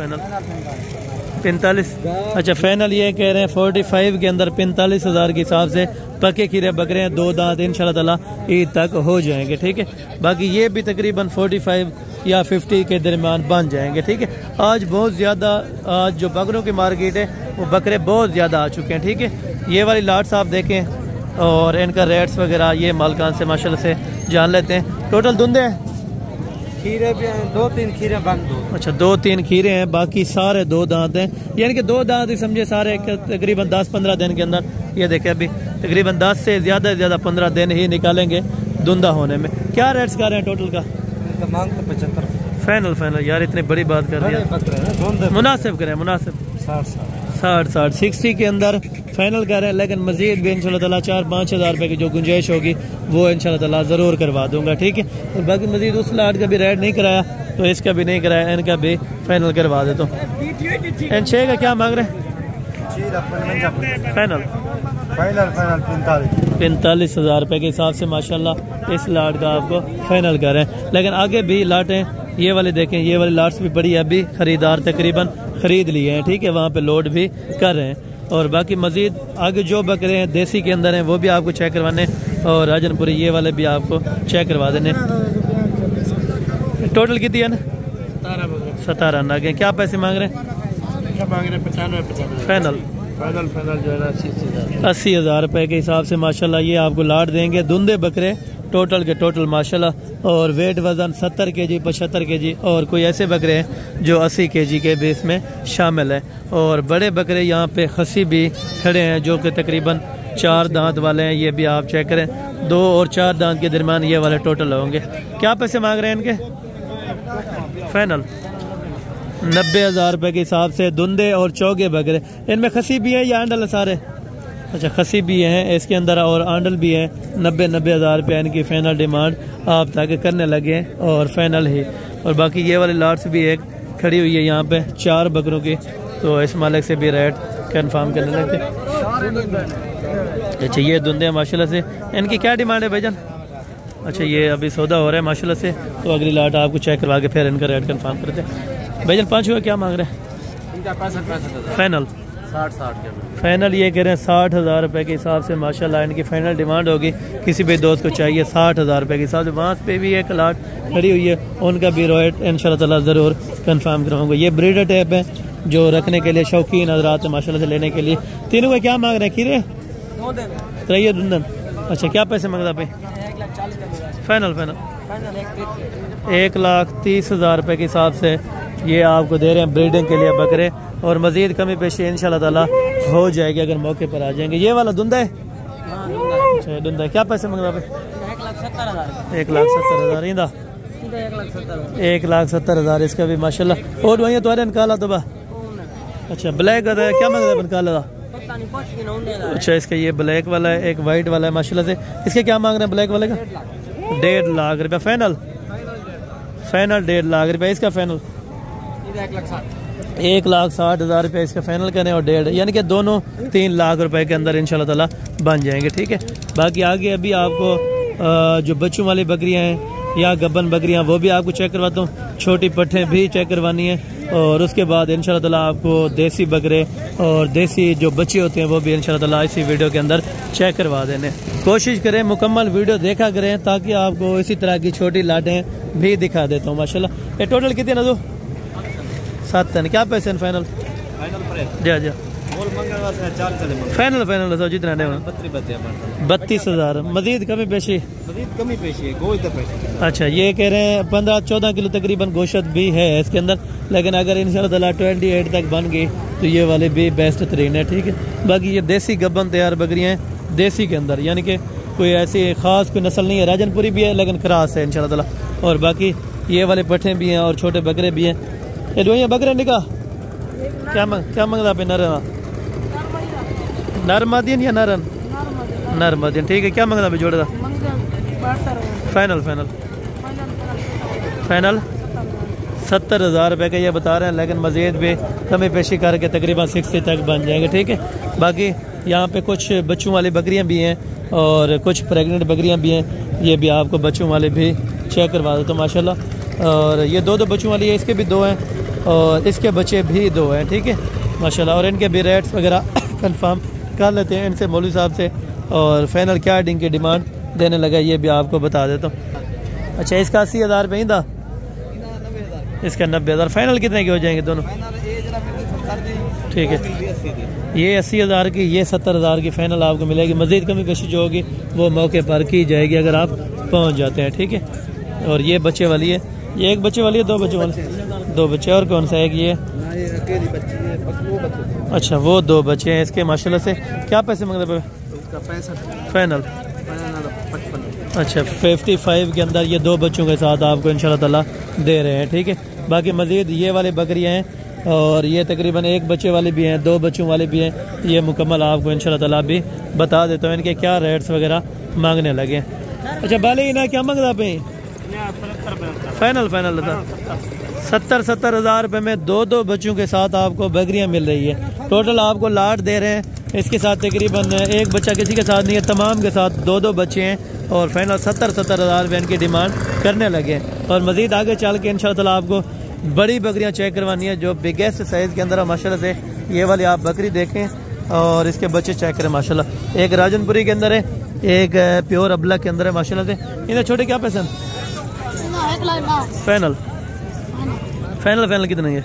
Speaker 1: 45। अच्छा फाइनल ये कह रहे हैं 45 के अंदर 45,000 के हिसाब से पके खीरे बकरे हैं, 2 दांत इंशाल्लाह ताला ईद तक हो जाएंगे, ठीक है। बाकी ये भी तकरीबन 45 या 50 के दरमियान बन जाएंगे, ठीक है। आज बहुत ज़्यादा आज जो बकरों की मार्केट है वो बकरे बहुत ज़्यादा आ चुके हैं, ठीक है। ये वाली लाट्स आप देखें और इनका रेट्स वगैरह ये मालकान से माशाल्लाह से जान लेते हैं। टोटल धुंधे हैं
Speaker 3: खीरे भी हैं, 2-3 खीरे बंद दो।
Speaker 1: अच्छा 2-3 खीरे हैं, बाकी सारे 2 दांत हैं, यानी कि 2 दांत ही समझे सारे तकरीबन 10-15 दिन के अंदर। ये देखें अभी तकरीबन 10 से ज़्यादा 15 दिन ही निकालेंगे धुंधा होने में। क्या रेट्स कर रहे हैं टोटल का?
Speaker 3: मांग तो 75
Speaker 1: फाइनल यार इतनी बड़ी बात कर दिया। मुनासिब करें, मुनासिब 60 60 के अंदर फाइनल कर रहे हैं, लेकिन मजीद भी इंशाल्लाह ताला 4-5 हज़ार रुपये की जो गुंजाइश होगी वो इंशाल्लाह ताला ज़रूर करवा दूंगा, ठीक है। और बाकी मजीद उस लाट का भी रेट नहीं कराया तो इसका भी नहीं कराया, इनका भी फाइनल करवा देता हूँ। इन 6 का क्या मांग रहे हैं? फाइनल 45 हज़ार रुपये के हिसाब से माशाल्लाह इस लाट का आपको फाइनल कर रहे हैं। लेकिन आगे भी लाटें ये वाले देखें, ये वाली लाट्स भी बड़ी है, अभी खरीदार तकरीबन खरीद लिए हैं, ठीक है, वहाँ पे लोड भी कर रहे हैं। और बाकी मजीद आगे जो बकरे हैं देसी के अंदर हैं वो भी आपको चेक करवाने, और राजनपुरी ये वाले भी आपको चेक करवा देने। टोटल कितनी है ना? 17 नागे। क्या पैसे मांग रहे हैं? 95 फाइनल जो है ना 80 हज़ार रुपये के हिसाब से माशाल्लाह ये आपको लाट देंगे। धुंधे बकरे टोटल के टोटल माशाल्लाह, और वेट वजन 70 kg 75 kg, और कोई ऐसे बकरे हैं जो 80 kg के बेस में शामिल है। और बड़े बकरे यहाँ पे खसी भी खड़े हैं जो कि तकरीबन 4 दांत वाले हैं, ये भी आप चेक करें, 2 और 4 दांत के दरमियान ये वाले टोटल होंगे। क्या पैसे मांग रहे हैं इनके? फाइनल 90 हज़ार रुपये के हिसाब से धुंधे और चौगे बकरे। इनमें खसी भी है या आंडल है सारे? अच्छा खसी भी हैं इसके अंदर और आंडल भी हैं। 90 हज़ार रुपये इनकी फाइनल डिमांड आप ताकि करने लगे और फाइनल ही। और बाकी ये वाली लाट्स भी एक खड़ी हुई है यहाँ पे 4 बकरों की, तो इस मालिक से भी रेट कंफर्म करने लगे। अच्छा ये धुंधे माशाल्लाह से, इनकी क्या डिमांड है भाईजान? अच्छा ये अभी सौदा हो रहा है माशाल्लाह से, तो अगली लाट आपको चेक करवा के फिर इनका रेट कंफर्म करते हैं। भाईजान 5 हुआ क्या मांग रहे हैं? फाइनल
Speaker 3: 60
Speaker 1: फाइनल ये कह रहे हैं 60 हज़ार रुपये के हिसाब से माशाल्लाह इनकी फाइनल डिमांड होगी। किसी भी दोस्त को चाहिए 60 हज़ार रुपये के हिसाब से। वहाँ पे भी एक लाट खड़ी हुई है, उनका भी रेट इंशाल्लाह ताला ज़रूर कंफर्म कराऊंगा। ये ब्रीडर टाइप है जो रखने के लिए शौकीन हज़रात है माशाल्लाह से लेने के लिए। तीनों का क्या मांग रहे हैं? खीरे त्रैय दुंदन। अच्छा क्या पैसे मांगता भाई? फाइनल 1,30,000 रुपये के हिसाब से ये आपको दे रहे हैं ब्रीडिंग के लिए बकरे, और मजीद कमी पेशी इंशाल्लाह ताला हो जाएगी अगर मौके पर आ जाएंगे। ये वाला धुंधा है? अच्छा धुंधा है। क्या पैसे मांग रहा है? 1,70,000 इंदा 1,70,000 इसका भी माशाल्लाह। और वही तो निकाला तो बा। अच्छा ब्लैक क्या मांग रहा है निकाला? अच्छा इसका ये ब्लैक वाला है, एक वाइट वाला है माशाल्लाह से। इसके क्या मांग रहे हैं ब्लैक वाले का? 1.5 लाख रुपया फाइनल 1.5 लाख रुपया इसका फाइनल। 1,60,000 रुपये इसका फाइनल करें और 1.5, यानी कि दोनों 3 लाख रुपए के अंदर इंशाल्लाह ताला बन जाएंगे, ठीक है। बाकी आगे अभी आपको जो बच्चों वाली बकरियां हैं या गब्बन बकरियां वो भी आपको चेक करवाता हूँ, छोटी पट्ठें भी चेक करवानी है, और उसके बाद इंशाल्लाह ताला आपको देसी बकरे और देसी जो बच्चे होते हैं वो भी इंशाल्लाह ताला इसी वीडियो के अंदर चेक करवा देने। कोशिश करें मुकम्मल वीडियो देखा करें ताकि आपको इसी तरह की छोटी लाटें भी दिखा देता हूँ माशाल्लाह। ये टोटल कितने ना दो 7 क्या पैसे फाइनल? जा फाइनल तो जितना 32 हज़ार मजीद कमी पेशी है। अच्छा ये कह रहे हैं 15-14 किलो तकरीबन गोश्त भी है इसके अंदर, लेकिन अगर इंशाल्लाह 28 तक बन गई तो ये वाले भी बेस्ट तरीन है, ठीक है। बाकी ये देसी गब्बन तैयार बकरियाँ हैं देसी के अंदर, यानी कि कोई ऐसी ख़ास कोई नस्ल नहीं है, राजनपुरी भी है लेकिन क्रास है इंशाल्लाह ताला। और बाकी ये वाले पट्ठे भी हैं और छोटे बकरे भी हैं। ये दो बकरे निका क्या मंगता पे? नरमदीन या नरन? नरमदीन, ठीक है। क्या मंगता पे जोड़े? फाइनल 70,000 रुपये का ये बता रहे हैं, लेकिन मजीद भी कमी पेशी करके तकरीबन 60 तक बन जाएंगे, ठीक है। बाकी यहाँ पे कुछ बच्चों वाली बकरियाँ भी हैं और कुछ प्रेग्नेंट बकरियाँ भी हैं, ये भी आपको बच्चों वाले भी चेक करवा देता हूँ माशाल्लाह। और ये 2 बच्चों वाली है, इसके भी 2 हैं और इसके बच्चे भी 2 हैं, ठीक है माशाल्लाह। और इनके भी रेट्स वगैरह कंफर्म कर लेते हैं इनसे मौलवी साहब से, और फाइनल क्या डिंग की डिमांड देने लगा ये भी आपको बता देता हूँ। अच्छा इसका 80,000 रुपये इंदा, इसका 90,000। फाइनल कितने के हो जाएंगे दोनों? ठीक है, ये 80,000 की, ये 70,000 की फाइनल आपको मिलेगी। मजीद कमी पेशी जो होगी वो मौके पर की जाएगी अगर आप पहुँच जाते हैं, ठीक है। और ये बच्चे वाली है, ये एक बच्चे वाली है, दो बच्चों वाली? दो बच्चे। और कौन सा है ये?
Speaker 3: अकेली बच्ची है, वो बच्चे।
Speaker 1: अच्छा वो दो बच्चे हैं इसके माशाल्लाह से। क्या पैसे मांगते पे?
Speaker 3: उसका 65
Speaker 1: फाइनल।
Speaker 3: 55।
Speaker 1: अच्छा 55 के अंदर ये दो बच्चों के साथ आपको इंशाल्लाह ताला दे रहे हैं, ठीक है। बाकी मजीद ये वाले बकरियाँ हैं और ये तकरीबन एक बच्चे वाले भी हैं, दो बच्चों वाले भी हैं। ये मुकम्मल आपको इंशाल्लाह ताला भी बता देता हूँ इनके क्या रेट्स वगैरह मांगने लगे। अच्छा बाले ना क्या मांगता पे? फाइनल फाइनल था 70 हज़ार रुपये में दो बच्चों के साथ आपको बकरियां मिल रही है। टोटल आपको लाट दे रहे हैं, इसके साथ तकरीबन एक बच्चा किसी के साथ नहीं है, तमाम के साथ दो बच्चे हैं और फाइनल 70 हज़ार रुपये इनकी डिमांड करने लगे। और मज़ीद आगे चल के इंशाल्लाह ताला आपको बड़ी बकरियां चेक करवानी है जो बिगेस्ट साइज़ के अंदर है माशाल्लाह से। ये वाली आप बकरी देखें और इसके बच्चे चेक करें माशाल्लाह। एक राजनपुरी के अंदर है, एक प्योर अबला के अंदर है माशाल्लाह से। इन्हें छोटे क्या पैसे? फाइनल फाइनल फाइनल कितने है?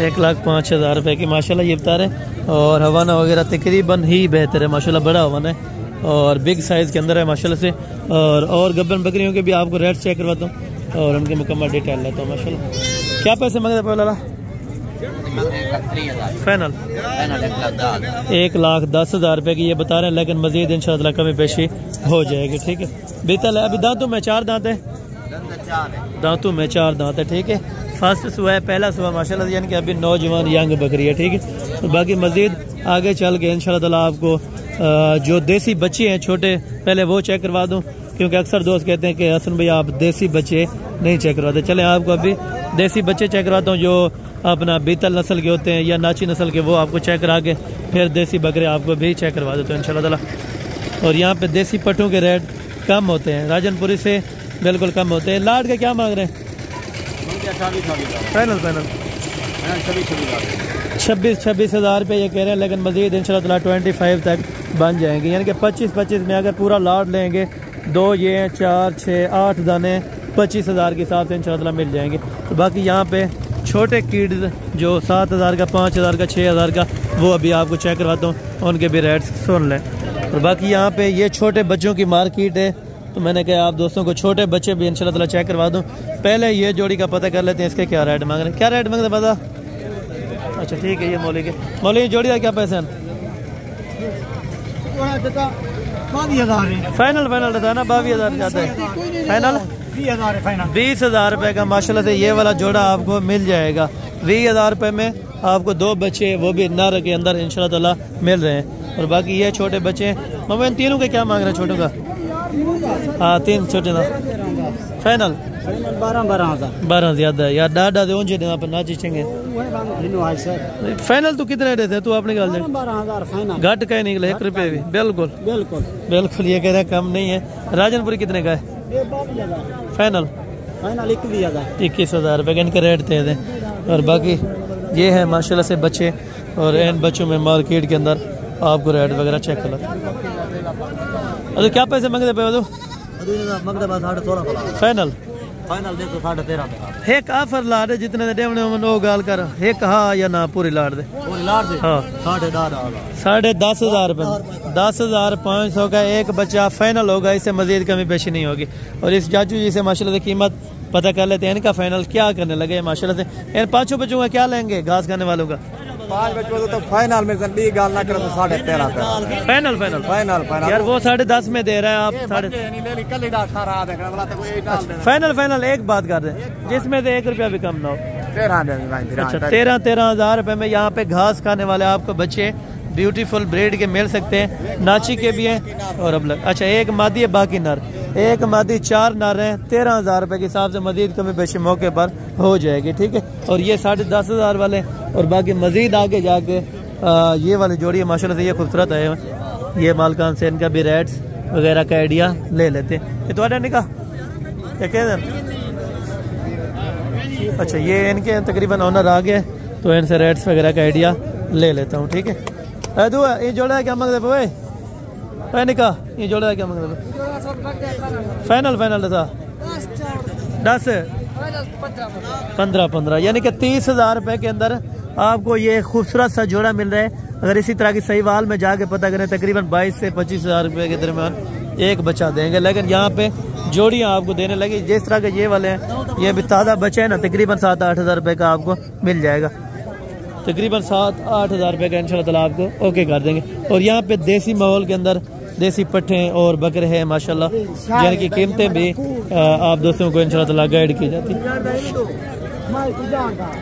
Speaker 1: 1,05,000 रुपये की माशाल्लाह ये बता रहे। और हवाना वगैरह तकरीबन ही बेहतर है माशाल्लाह, बड़ा हवाना है और बिग साइज़ के अंदर है माशाल्लाह से। और गब्बन बकरियों के भी आपको रेट चेक करवाता हूँ और उनके मुकम्मल डिटेल लेता हूँ माशाल्लाह। क्या पैसे मांगते पहला? फाइनल 1,10,000 रुपये की ये बता रहे हैं, लेकिन मजीद इंशाल्लाह कमी पेशी हो जाएगी, ठीक है। बीतल है अभी दांतों में 4 दांत है, दांतों में 4 दांत है, ठीक है। फर्स्ट सुबह है, पहला सुबह माशाल्लाह, यानी कि अभी नौजवान यंग बकरी है, ठीक है। तो बाकी मजीद आगे चल के इंशाल्लाह ताला आपको जो देसी बच्चे हैं छोटे पहले वो चेक करवा दूँ, क्योंकि अक्सर दोस्त कहते हैं कि हसन भाई आप देसी बच्चे नहीं चेक करवाते। चले आपको अभी देसी बच्चे चेक करवाता हूँ जो अपना बीतल नस्ल के होते हैं या नाची नस्ल के, वो आपको चेक करा के फिर देसी बकरे आपको भी चेक करवा देते हैं इंशाल्लाह ताला। और यहाँ पे देसी पट्टों के रेट कम होते हैं, राजनपुरी से बिल्कुल कम होते हैं। लाट के क्या मांग रहे हैं? फाइनल फाइनल 26 हज़ार रुपये ये कह रहे हैं, लेकिन मजीद इंशाल्लाह ताला 25 तक बन जाएंगे, यानी कि 25 में अगर पूरा लाट लेंगे, 2 ये 4 6 8 दाने 25 हज़ार के हिसाब से इंशाल्लाह ताला मिल जाएंगे। तो बाकी यहाँ पे छोटे किड्स जो 7 हज़ार का, 5 हज़ार का, 6 हज़ार का, वो अभी आपको चेक करवाता हूँ, उनके भी रेट्स सुन लें। और बाकी यहाँ पे ये छोटे बच्चों की मार्केट है, तो मैंने कहा आप दोस्तों को छोटे बच्चे भी इंशाल्लाह ताला चेक करवा दूँ। पहले ये जोड़ी का पता कर लेते हैं इसके क्या रेट मांग रहे हैं। क्या रेट मांग रहे पता? अच्छा ठीक है, ये मौली के मौली जोड़ी का क्या पैसे हैं? फाइनल फाइनल रहता है ना, 22,000 जाता है फाइनल। 20,000 रुपये का माशाल्लाह से ये वाला जोड़ा आपको मिल जाएगा। 20,000 रुपये में आपको 2 बच्चे, वो भी नर के अंदर इंशाल्लाह ताला मिल रहे हैं। और बाकी ये छोटे बच्चे मम्मी इन तीनों के क्या मांग रहे हैं? छोटों का हाँ 3 छोटे ना फाइनल 12 ज्यादा है यार, डाडा दे ऊंचे ना पर ना चीचेंगे। फाइनल तो कितने रहते हैं? तू अपने गाल दे
Speaker 3: 12,000 फाइनल,
Speaker 1: घट का ही निकले 1 रुपये भी। बिल्कुल
Speaker 3: बिल्कुल
Speaker 1: बिल्कुल ये कह रहे हैं कम नहीं है। राजनपुरी कितने का है? फाइनल 21,000 रुपये का इनके रेट थे। और बाकी ये है माशाल्लाह से बच्चे, और इन बच्चों में मार्केट के अंदर आपको रेट वगैरह चेक कर लो। अरे क्या पैसे मांगते पे? फाइनल एक ऑफर ला दे जितने देवने वो गाल कर, एक हाँ या ना पूरी लाट दे। हाँ 10,500 रुपये, 10,500 का एक बच्चा फाइनल होगा, इससे मजीद कमी पेशी नहीं होगी। और इस चाचू जी से माशाल्लाह से कीमत पता कर लेते हैं इनका फाइनल क्या करने लगे माशाल्लाह से। इन 5 बच्चों का क्या लेंगे घास खाने वालों का?
Speaker 2: 5 बच्चों तो फाइनल में गाल ना करो तो 13.5
Speaker 1: फाइनल फाइनल फाइनल यार वो 10.5 में दे रहा है आप 5.5। फाइनल फाइनल एक बात कर रहे हैं जिसमें से 1 रुपया भी कम ना हो। 13,000 रुपये में यहाँ पे घास खाने वाले आपको बच्चे ब्यूटीफुल ब्रीड के मिल सकते हैं, नाची के भी हैं और अब अच्छा एक मादी है बाकी नर, एक मादी 4 नर हैं। 13,000 रुपये के हिसाब से मजीद कमी पेशी मौके पर हो जाएगी, ठीक है। और ये 10,500 वाले और बाकी मजीद आगे जाके ये वाली जोड़ी है माशाल्लाह से ये खूबसूरत है। ये मालकान से इनका भी रेट्स वगैरह का आइडिया ले लेते हैं। ये तो निकाह क्या कह रहे? अच्छा ये इनके तकरीबन ऑनर आ गए, तो इनसे रेट्स वगैरह का आइडिया ले लेता हूँ, ठीक है। ये जोड़ा क्या मांगते पे? निकाह ये जोड़ा क्या मांगते पे? फाइनल फाइनल था 10 15 यानी कि 30,000 रुपये के अंदर आपको ये खूबसूरत सा जोड़ा मिल रहा है। अगर इसी तरह की सहीवाल में जाके पता करें तकरीबन 22 से 25,000 रुपये के दरमियान एक बच्चा देंगे, लेकिन यहाँ पे जोड़ियाँ आपको देने लगी। जिस तरह के ये वाले हैं, ये भी ताज़ा बच्चे हैं ना, तकरीबन 7-8 हज़ार रुपये का आपको मिल जाएगा। तकरीबन 7-8 हज़ार रुपये का इंशाल्लाह ताला आपको ओके कर देंगे। और यहाँ पे देसी माहौल के अंदर देसी पट्ठे और बकरे हैं माशाल्लाह, जिनकी कीमतें भी आप दोस्तों को इंशाल्लाह ताला गाइड की जाती है।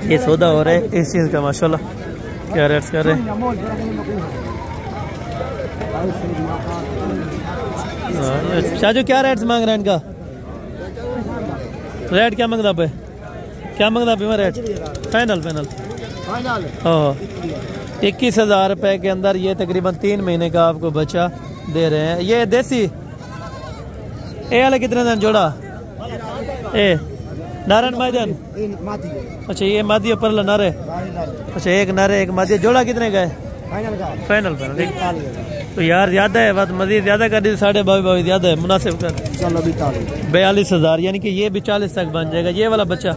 Speaker 1: ये सौदा हो रहा है इस चीज़ का माशाल्लाह, क्या रेट्स कर रहे हैं। शाजू क्या रेट्स मांग रहे हैं इनका? रेट क्या मांगता पे? क्या मांगता पे रेट? फाइनल हाँ 21 हज़ार रुपये के अंदर ये तकरीबन 3 महीने का आपको बच्चा दे रहे हैं। ये देसी ए वाले कितने दिन जोड़ा? ए नारायण मैदान, अच्छा ये मादी ऊपर नारे, अच्छा एक नारे एक मादी, जोड़ा कितने का है? फाइनल तो यार ज्यादा है, बात मजीद ज्यादा कर दी, 22.5 ज्यादा है, मुनासिब कर। चलो 42 हज़ार, यानी कि ये भी 40 तक बन जाएगा। ये वाला बच्चा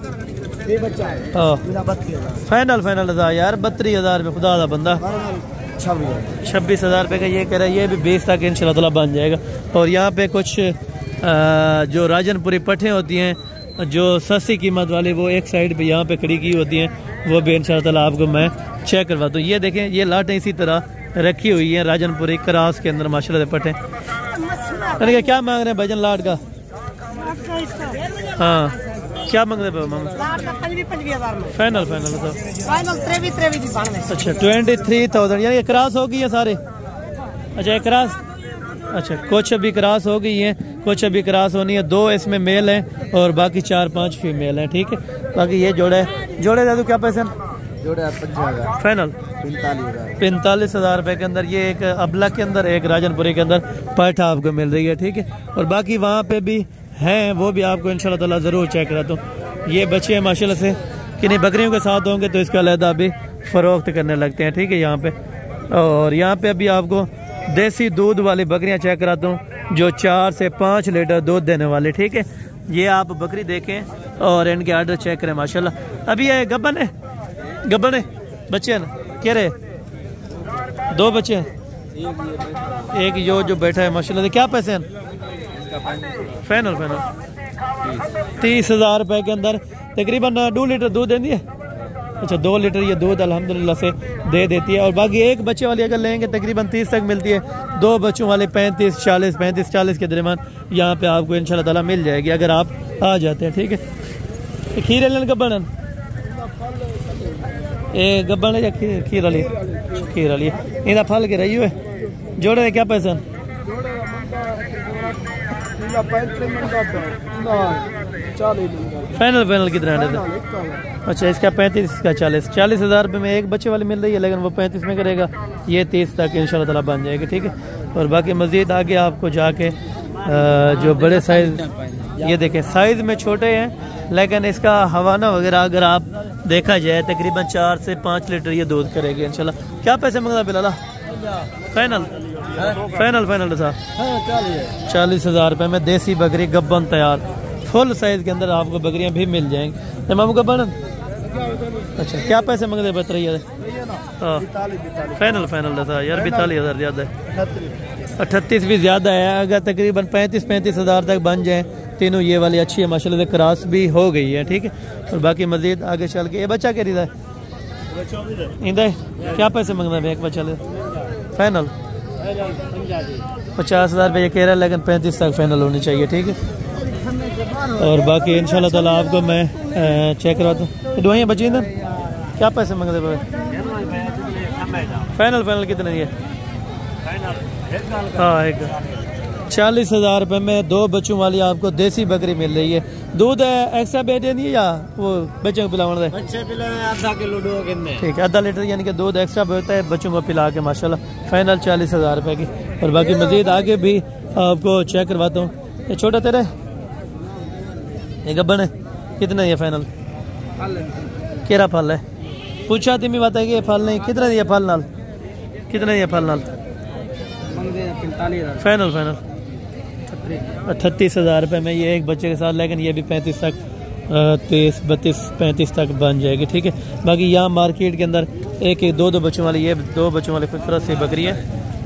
Speaker 1: फाइनल था यार 32 हज़ार रुपये, खुदा दा बंदा 26 हज़ार रुपये का ये कह रहा है। ये भी 20 तक इंशाल्लाह ताला बन जाएगा। और यहाँ पे कुछ जो राजनपुरी पट्ठे होती हैं जो सस्ती कीमत वाली, वो एक साइड पे यहाँ पे खड़ी की होती हैं, वो भी इंशाल्लाह ताला आपको मैं चेक करवाता हूँ। ये देखें, ये लाटें इसी तरह रखी हुई हैं राजनपुरी क्रास के अंदर माशाल्लाह से पट्टे। अरे क्या मांग रहे हैं भाईजान लाट का? हाँ क्या मांग रहे हैं? फाइनल तो अच्छा 23,000, यानी क्रास हो गई है सारे। अच्छा एक क्रास, अच्छा कुछ अभी क्रास हो गई है, कुछ अभी क्रास होनी है। 2 इसमें मेल हैं और बाकी 4-5 फीमेल हैं, ठीक है। बाकी ये जोड़े दादू क्या पैसे? जोड़े फाइनल 45 हज़ार रुपये के अंदर ये एक अबला के अंदर, एक राजनपुरी के अंदर पैठा आपको मिल रही है, ठीक है। और बाकी वहाँ पे भी हैं, वो भी आपको इंशाल्लाह ताला ज़रूर चेक कराता हूँ। ये बच्चे हैं माशाल्लाह से, किन्हीं बकरियों के साथ होंगे तो इसका अलहदा भी फ़रोख्त करने लगते हैं, ठीक है यहाँ पे। और यहाँ पे अभी आपको देसी दूध वाली बकरियां चेक कराता हूँ, जो 4 से 5 लीटर दूध देने वाले, ठीक है। ये आप बकरी देखें और इनके आर्डर चेक करें माशाल्लाह। अभी ये गब्बन है बच्चे हैं ना, कह रहे 2 बच्चे हैं, एक जो बैठा है माशाल्लाह से। क्या पैसे हैं? फाइनल 30 हज़ार रुपये के अंदर तकरीबन 2 लीटर दूध देती है। अच्छा 2 लीटर ये दूध अल्हम्दुलिल्लाह से दे देती है। और बाकी एक बच्चे वाली अगर लेंगे तकरीबन 30 तक मिलती है। 2 बच्चों वाले 35-40 के दरमियान यहाँ पे आपको इंशाल्लाह ताला मिल जाएगी अगर आप आ जाते हैं, ठीक है। खीर लेन गब्बन ये गब्बन है या खीर वाली इधर फल के रही हुए जोड़े क्या पैसा? फाइनल कितना है? अच्छा इसका 35, इसका 40 हज़ार रुपये में एक बच्चे वाली मिल रही है, लेकिन वो 35 में करेगा। ये 30 तक इंशाल्लाह ताला बन जाएगी, ठीक है। और बाकी मज़ीद आगे आपको जाके जो बड़े साइज़, ये देखें साइज़ में छोटे हैं, लेकिन इसका हवाना वगैरह अगर आप देखा जाए तकरीबन 4 से 5 लीटर ये दूध करेगी इंशाल्लाह। क्या पैसे मंगता बिलाला? फाइनल था 40 हज़ार रुपये में देसी बकरी गब्बन तैयार, फुल साइज के अंदर आपको बकरियां भी मिल जाएंगी। मामू गब्बन अच्छा क्या पैसे मंगते बताइए? हाँ फाइनल था यार 42 हज़ार ज़्यादा है, 38 भी ज़्यादा है। अगर तकरीबन 35 हज़ार तक बन जाए तीनों ये वाली अच्छी है माशाल्लाह से, क्रॉस भी हो गई है, ठीक है। और बाकी मज़ीद आगे चल के ये बच्चा क्या रहा है इंदे क्या पैसे मंगना है एक बच्चा? फाइनल 50 हज़ार रुपये ये कह रहा है, लेकिन 35 तक फाइनल होनी चाहिए, ठीक है। और बाकी इंशाल्लाह ताला आपको मैं चेक करवाता हूँ। दवाइयाँ बची ना, क्या पैसे मंगते पे? फाइनल कितने दिए? हाँ एक 40 हज़ार रुपये में 2 बच्चों वाली आपको देसी बकरी मिल रही है। दूध एक्स्ट्रा बेटे नहीं है या वो बच्चों को पिलावन है? आधा किलो ठीक है, आधा लीटर यानी कि दूध एक्स्ट्रा होता है बच्चों को पिला के माशाल्लाह। फाइनल 40 हज़ार रुपये की। और बाकी मज़ीद आगे भी आपको चेक करवाता हूँ। ये छोटा तेरा ये गब्बन है कितना है फाइनल? केरा फल है पूछा तुम्हें बता कि फल नहीं कितना दिया फल नाल? कितना दिया फल नाल? फाइनल 38 हज़ार रुपये में ये एक बच्चे के साथ, लेकिन ये भी 35 तक 30, 32, 35 तक बन जाएगी, ठीक है। बाकी यहाँ मार्केट के अंदर एक 2 बच्चों वाली, ये 2 बच्चों वाली खूबसूरत सी बकरी है।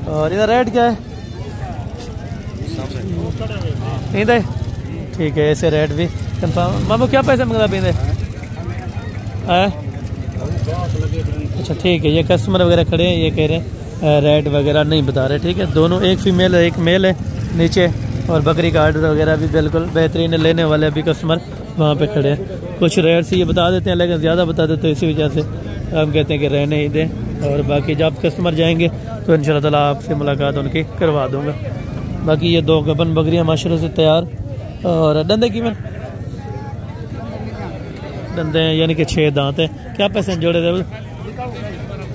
Speaker 1: और इधर रेट क्या है? पींदे ठीक है, ऐसे रेट भी कंफर्म। मामू क्या पैसे मंगता पींदे है? अच्छा ठीक है, ये कस्टमर वगैरह खड़े हैं, ये कह रहे हैं रेट वगैरह नहीं बता रहे। ठीक है, दोनों, एक फीमेल है एक मेल है नीचे, और बकरी का आर्डर वगैरह भी बिल्कुल बेहतरीन है। लेने वाले अभी कस्टमर वहाँ पे खड़े हैं। कुछ रेट से ये बता देते हैं लेकिन ज़्यादा बता देते हैं, इसी वजह से हम कहते हैं कि रहने ही दें। और बाकी जब कस्टमर जाएंगे तो इंशाल्लाह ताला आपसे मुलाकात उनकी करवा दूँगा। बाकी ये 2 गबन बकरियाँ माशाल्लाह से तैयार। और डंडे की में डंडे हैं यानी कि 6 दांत हैं। क्या पैसे जोड़े थे?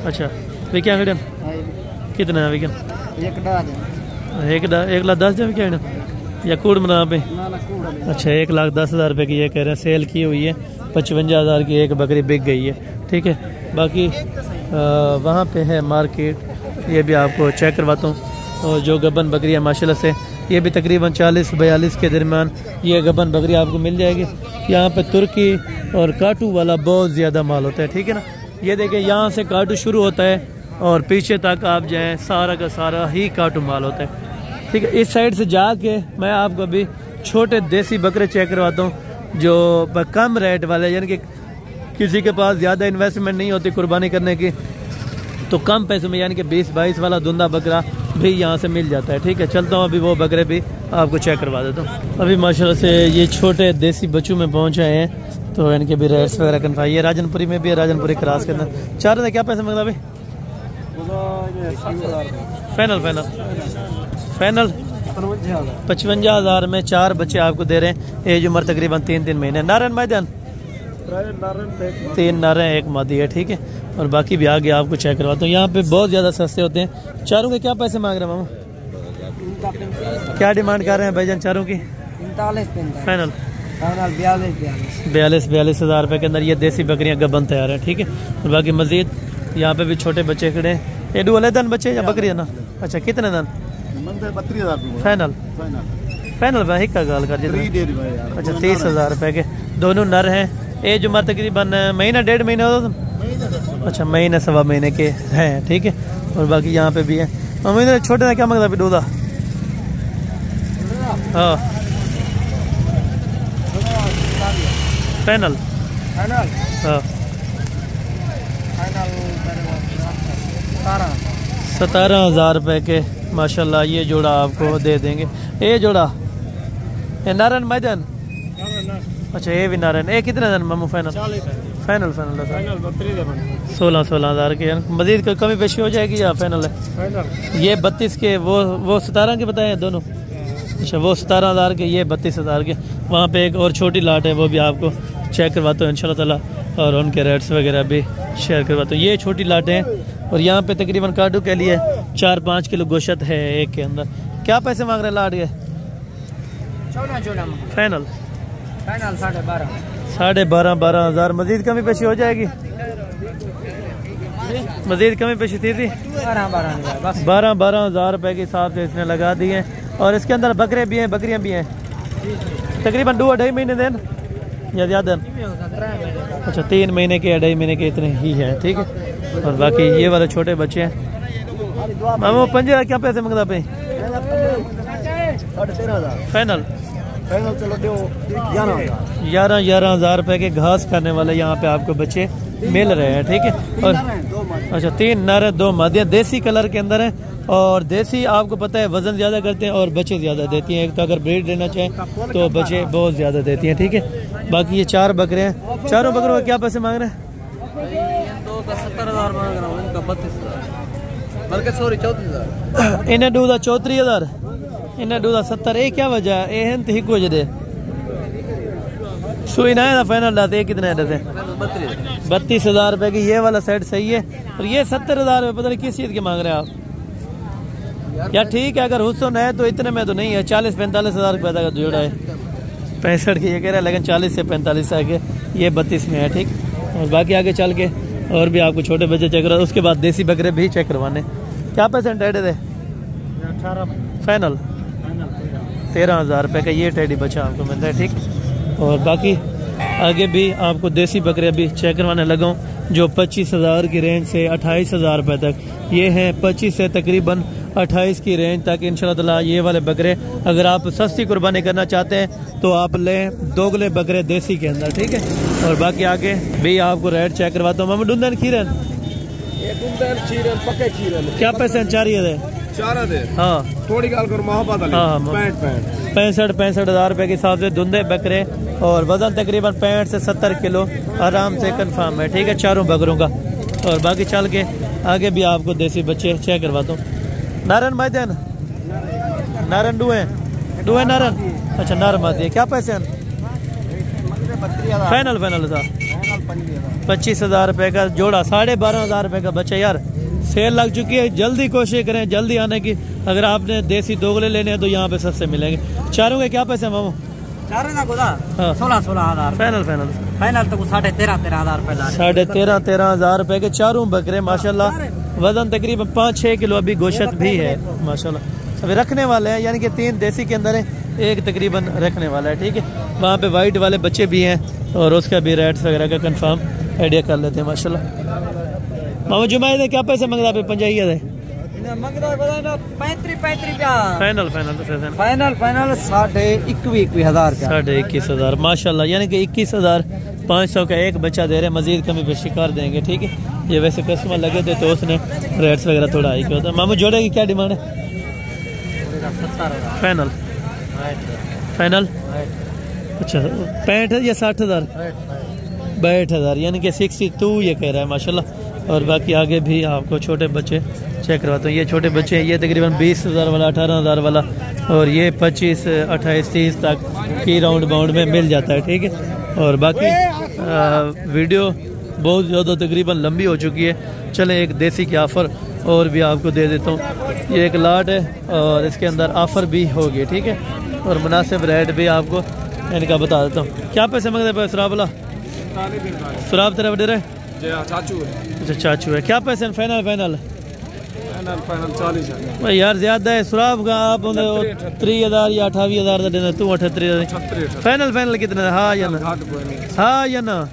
Speaker 1: अच्छा वे क्या खड़े कितना है वीकेंड? 1,10,000 भी क्या या कूड़ मना पे? अच्छा 1,10,000 रुपये की ये कह रहे हैं सेल की हुई है। 55,000 की एक बकरी बिक गई है। ठीक है, बाकी वहाँ पे है मार्केट, ये भी आपको चेक करवाता हूँ। और जो गबन बकरी है माशाल्लाह से ये भी तकरीबन 40-42 के दरमियान ये गबन बकरी आपको मिल जाएगी। यहाँ पे तुर्की और काटू वाला बहुत ज़्यादा माल होता है। ठीक है ना, ये देखें यहाँ से काटू शुरू होता है और पीछे तक आप जाएँ सारा का सारा ही काटू माल होता है। ठीक है, इस साइड से जाके मैं आपको अभी छोटे देसी बकरे चेक करवाता हूँ जो कम रेट वाले, यानी कि किसी के पास ज़्यादा इन्वेस्टमेंट नहीं होती कुर्बानी करने की, तो कम पैसों में यानी कि 20-22 वाला धुंधा बकरा भी यहाँ से मिल जाता है। ठीक है, चलता हूँ अभी वो बकरे भी आपको चेक करवा देता हूँ। अभी माशाल्लाह से ये छोटे देसी बच्चों में पहुँच आए हैं, तो इनके भी रेट्स वगैरह कन्फर्म। ये राजनपुरी में भी है, राजनपुरी क्रॉस करना। चार क्या पैसे मंगला भाई? फाइनल 55,000 में 4 बच्चे आपको दे रहे हैं। एज उम्र तकरीबन 3-3 महीने। नारायण मैदान 3 नारे 1 मादी है। ठीक है, और बाकी भी आगे आपको चेक करवाता हूँ। यहाँ पे बहुत ज़्यादा सस्ते होते हैं। चारों के क्या पैसे मांग रहे हैं मामू? क्या डिमांड कर रहे हैं भाईजान चारों की? फाइनल 42,000 रुपये के अंदर ये देसी बकरियाँ गबन तैयार है। ठीक है, और बाकी मजीद यहाँ पे भी छोटे बच्चे खड़े हैं। ये वाले दन बच्चे या बकरियाँ ना? अच्छा कितने दन? 32,000 फाइनल भाई का गाल कर। अच्छा 30,000 रुपये के दोनों नर हैं। एज उम्र तकरीबन महीना 1.5 महीना हो। अच्छा महीना 1.25 महीने के हैं। ठीक है, और बाकी यहाँ पे भी है। महीने छोटे ना क्या मंगता फिर दूधा? हाँ फाइनल हाँ 17,000 रुपये के माशाल्लाह ये जोड़ा आपको दे देंगे। ये जोड़ा ये नारायण मैदान? अच्छा ये भी नारायण। ये कितने दिन मामू? फाइनल 16,000 के। मजीद कोई कमी पेशी हो जाएगी या फाइनल है? ये 32 के, वो 17 के बताए हैं दोनों। अच्छा वो 17,000 के, ये 32,000 के। वहाँ पे एक और छोटी लाट है, वो भी आपको चेक करवाता हूँ इंशाल्लाह ताला, और उनके रेट्स वगैरह भी शेयर करवाता हूँ। ये छोटी लाटें हैं, और यहाँ पे तकरीबन काटू के लिए 4-5 किलो गोश्त है एक के अंदर। क्या पैसे मांग रहे हैं लाट के? फाइनल 12,500। मजीद कमी पेशी हो जाएगी? मजीद कमी पेशी थी 12,000 रुपये के हिसाब से इसने लगा दी है। और इसके अंदर बकरे भी हैं, बकरियां भी हैं। तकरीबन 2-2.5 महीने दिन या ज़्यादा? अच्छा 3 महीने के 2.5 महीने के इतने ही हैं। ठीक है, और बाकी ये वाले छोटे बच्चे हैं। मामू पंजे क्या पैसे मंगता पे? 13,500 फाइनल 11,000 रुपये के घास खाने वाले यहाँ पे आपको बच्चे मिल रहे हैं। ठीक है, और अच्छा 3 नर 2 मादियाँ देसी कलर के अंदर हैं। और देसी आपको पता है वजन ज़्यादा करते हैं और बच्चे ज़्यादा देती हैं। एक तो अगर ब्रीड लेना चाहें तो बच्चे बहुत ज़्यादा देती हैं। ठीक है, बाकी ये 4 बकरे हैं। चारों बकरों का क्या पैसे मांग रहे हैं?
Speaker 3: 70,000 मांग रहा हूँ, इनका 32,000 बल्कि 34,000।
Speaker 1: इन्हें दूधा 34,000, इन्हें दूधा 70। ये क्या वजह है? ये हैं ठीक वजह दे सुई ना है फाइनल लाते कितने रहते हैं? 32,000 रुपये की। ये वाला सेट सही है, और ये 70,000 रुपये पता नहीं किस चीज़ के मांग रहे हैं आप यार? ठीक है, अगर हुसन है तो इतने में तो नहीं है। 40-45,000 रुपये का जोड़ा है। 65 के ये कह रहा है, लेकिन 40 से 45 आगे ये 32 में है। ठीक, और बाकी आगे चल के और भी आपको छोटे बच्चे चेक करवा, उसके बाद देसी बकरे भी चेक करवाने। क्या परसेंट टेडी थे?
Speaker 3: 18
Speaker 1: फाइनल 13,000 रुपये का ये टेडी बच्चा आपको मिलता है। ठीक, और बाकी आगे भी आपको देसी बकरे भी चेक करवाने लगा हूँ। जो 25,000 की रेंज से 28,000 रुपये तक। ये हैं 25 से तकरीबन 28 की रेंज तक इंशाल्लाह ताला ये वाले बकरे। अगर आप सस्ती कुर्बानी करना चाहते हैं तो आप लें दोगले बकरे देसी के अंदर, ठीक है। और बाकी आगे भी आपको रेट चेक करवाता हूँ। मामा डूंदन खीरन क्या पैसे चाहिए?
Speaker 2: 4
Speaker 1: हाँ
Speaker 2: थोड़ी गाल कर मोहब्बत
Speaker 1: हाँ 65,000 रुपए के हिसाब से धुंधे बकरे और वजन तकरीबन 65 से 70 किलो आराम से कंफर्म है, ठीक है, चारों बकरों का। और बाकी चल के आगे भी आपको देसी बच्चे चेक करवाता हूँ। नारन मैदान नारन डुए नारन, अच्छा नारन माती क्या पैसे हैं? फाइनल था 25,000 रुपए का जोड़ा, 12,500 रुपए का बच्चा। यार सेल लग चुकी है, जल्दी कोशिश करें जल्दी आने की। अगर आपने देसी दोगले लेने हैं तो यहाँ पे सस्ते मिलेंगे। चारों के क्या पैसे हैं मामू?
Speaker 3: चारों ना गोदा 16,000
Speaker 1: फाइनल
Speaker 3: तो 13,500 रुपए।
Speaker 1: 13,500 रुपए के चारों बकरे माशाल्लाह। वजन तकरीबन 5-6 किलो अभी गोश्त भी है माशाल्लाह। अभी रखने वाले हैं, यानी कि 3 देसी के अंदर है, 1 तकरीबन रखने वाला है, ठीक है। वहाँ पे वाइट वाले बच्चे भी हैं और उसका भी रेट्स वगैरह का कंफर्म आइडिया कर लेते हैं माशाल्लाह। मामा जुमाए क्या पैसे मंगता पे? 50,000 फाइनल 21,000 माशाल्लाह, यानी कि 21,500 का एक बच्चा दे रहे। मजीद कमी पेशी कर देंगे, ठीक है। ये वैसे कस्टमर लगे थे तो उसने रेट्स वगैरह थोड़ा हाई किया था। मामू जोड़े की क्या डिमांड है? फाइनल अच्छा 65 या 60,000? 62,000, यानी कि 62 ये कह रहा है माशाल्लाह। और बाकी आगे भी आपको छोटे बच्चे चेक करवाता हूँ। ये छोटे बच्चे हैं, ये तकरीबन 20,000 वाला, 18,000 वाला, और ये 25, 28, 30 तक की राउंड बाउंड में मिल जाता है, ठीक है। और बाकी वीडियो बहुत ज़्यादा तकरीबन लंबी हो चुकी है। चले एक देसी की ऑफ़र और भी आपको दे देता हूँ। ये एक लाट है और इसके अंदर ऑफ़र भी होगी, ठीक है। और मुनासिब रेट भी आपको इनका बता देता हूँ। क्या पैसे मांगते पे सुराब वाला? सुराब तेरा बड़े रहे? अच्छा चाचू है। क्या पैसे? फाइनल 40 है यार, ज्यादा है। सुराब का आप 30,000 या 28,000 देना, तू 38,000। फाइनल कितना? हाँ या ना? हाँ या ना?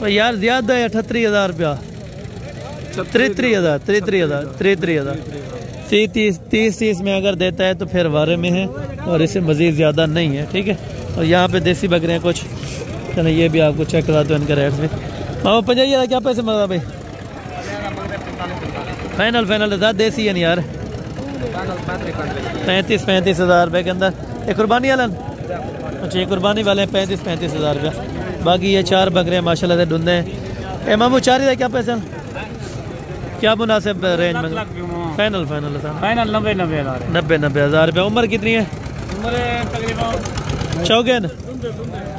Speaker 1: यार ज्यादा है, 38,000 रुपया। 33,000 30 में अगर देता है तो फिर वारे में है, और इससे मजीद ज्यादा नहीं है, ठीक है। और यहाँ पे देसी बकरे हैं कुछ, चलो ये भी आपको चेक कराते हैं इनका रेट में। हाँ 50,000 क्या पैसे मांगा भाई? फाइनल था देसी है नहीं यार। 35,000 रुपए के अंदर। एक कुर्बानी वाला? अच्छा ये कुर्बानी वाले 35,000 रुपया। बाकी ये 4 बकरे माशाल्लाह से ढूंढे हैं। मामू 4,000 क्या पैसे? क्या मुनासिब रेंज में? फाइनल 90,000 रुपया। उम्र कितनी है? चौगन।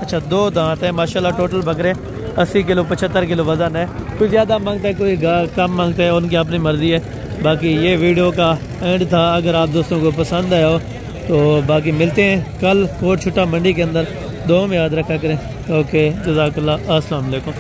Speaker 1: अच्छा 2 दांत है माशाल्लाह। टोटल बकरे 80 किलो 75 किलो वजन है। कोई ज़्यादा मांगता है, कोई कम मांगता है, उनकी अपनी मर्जी है। बाकी ये वीडियो का एंड था। अगर आप दोस्तों को पसंद आया हो तो बाकी मिलते हैं कल कोट छुट्टा मंडी के अंदर। दुआ में याद रखा करें। ओके जज़ाकल्लाह, अस्सलाम वालेकुम।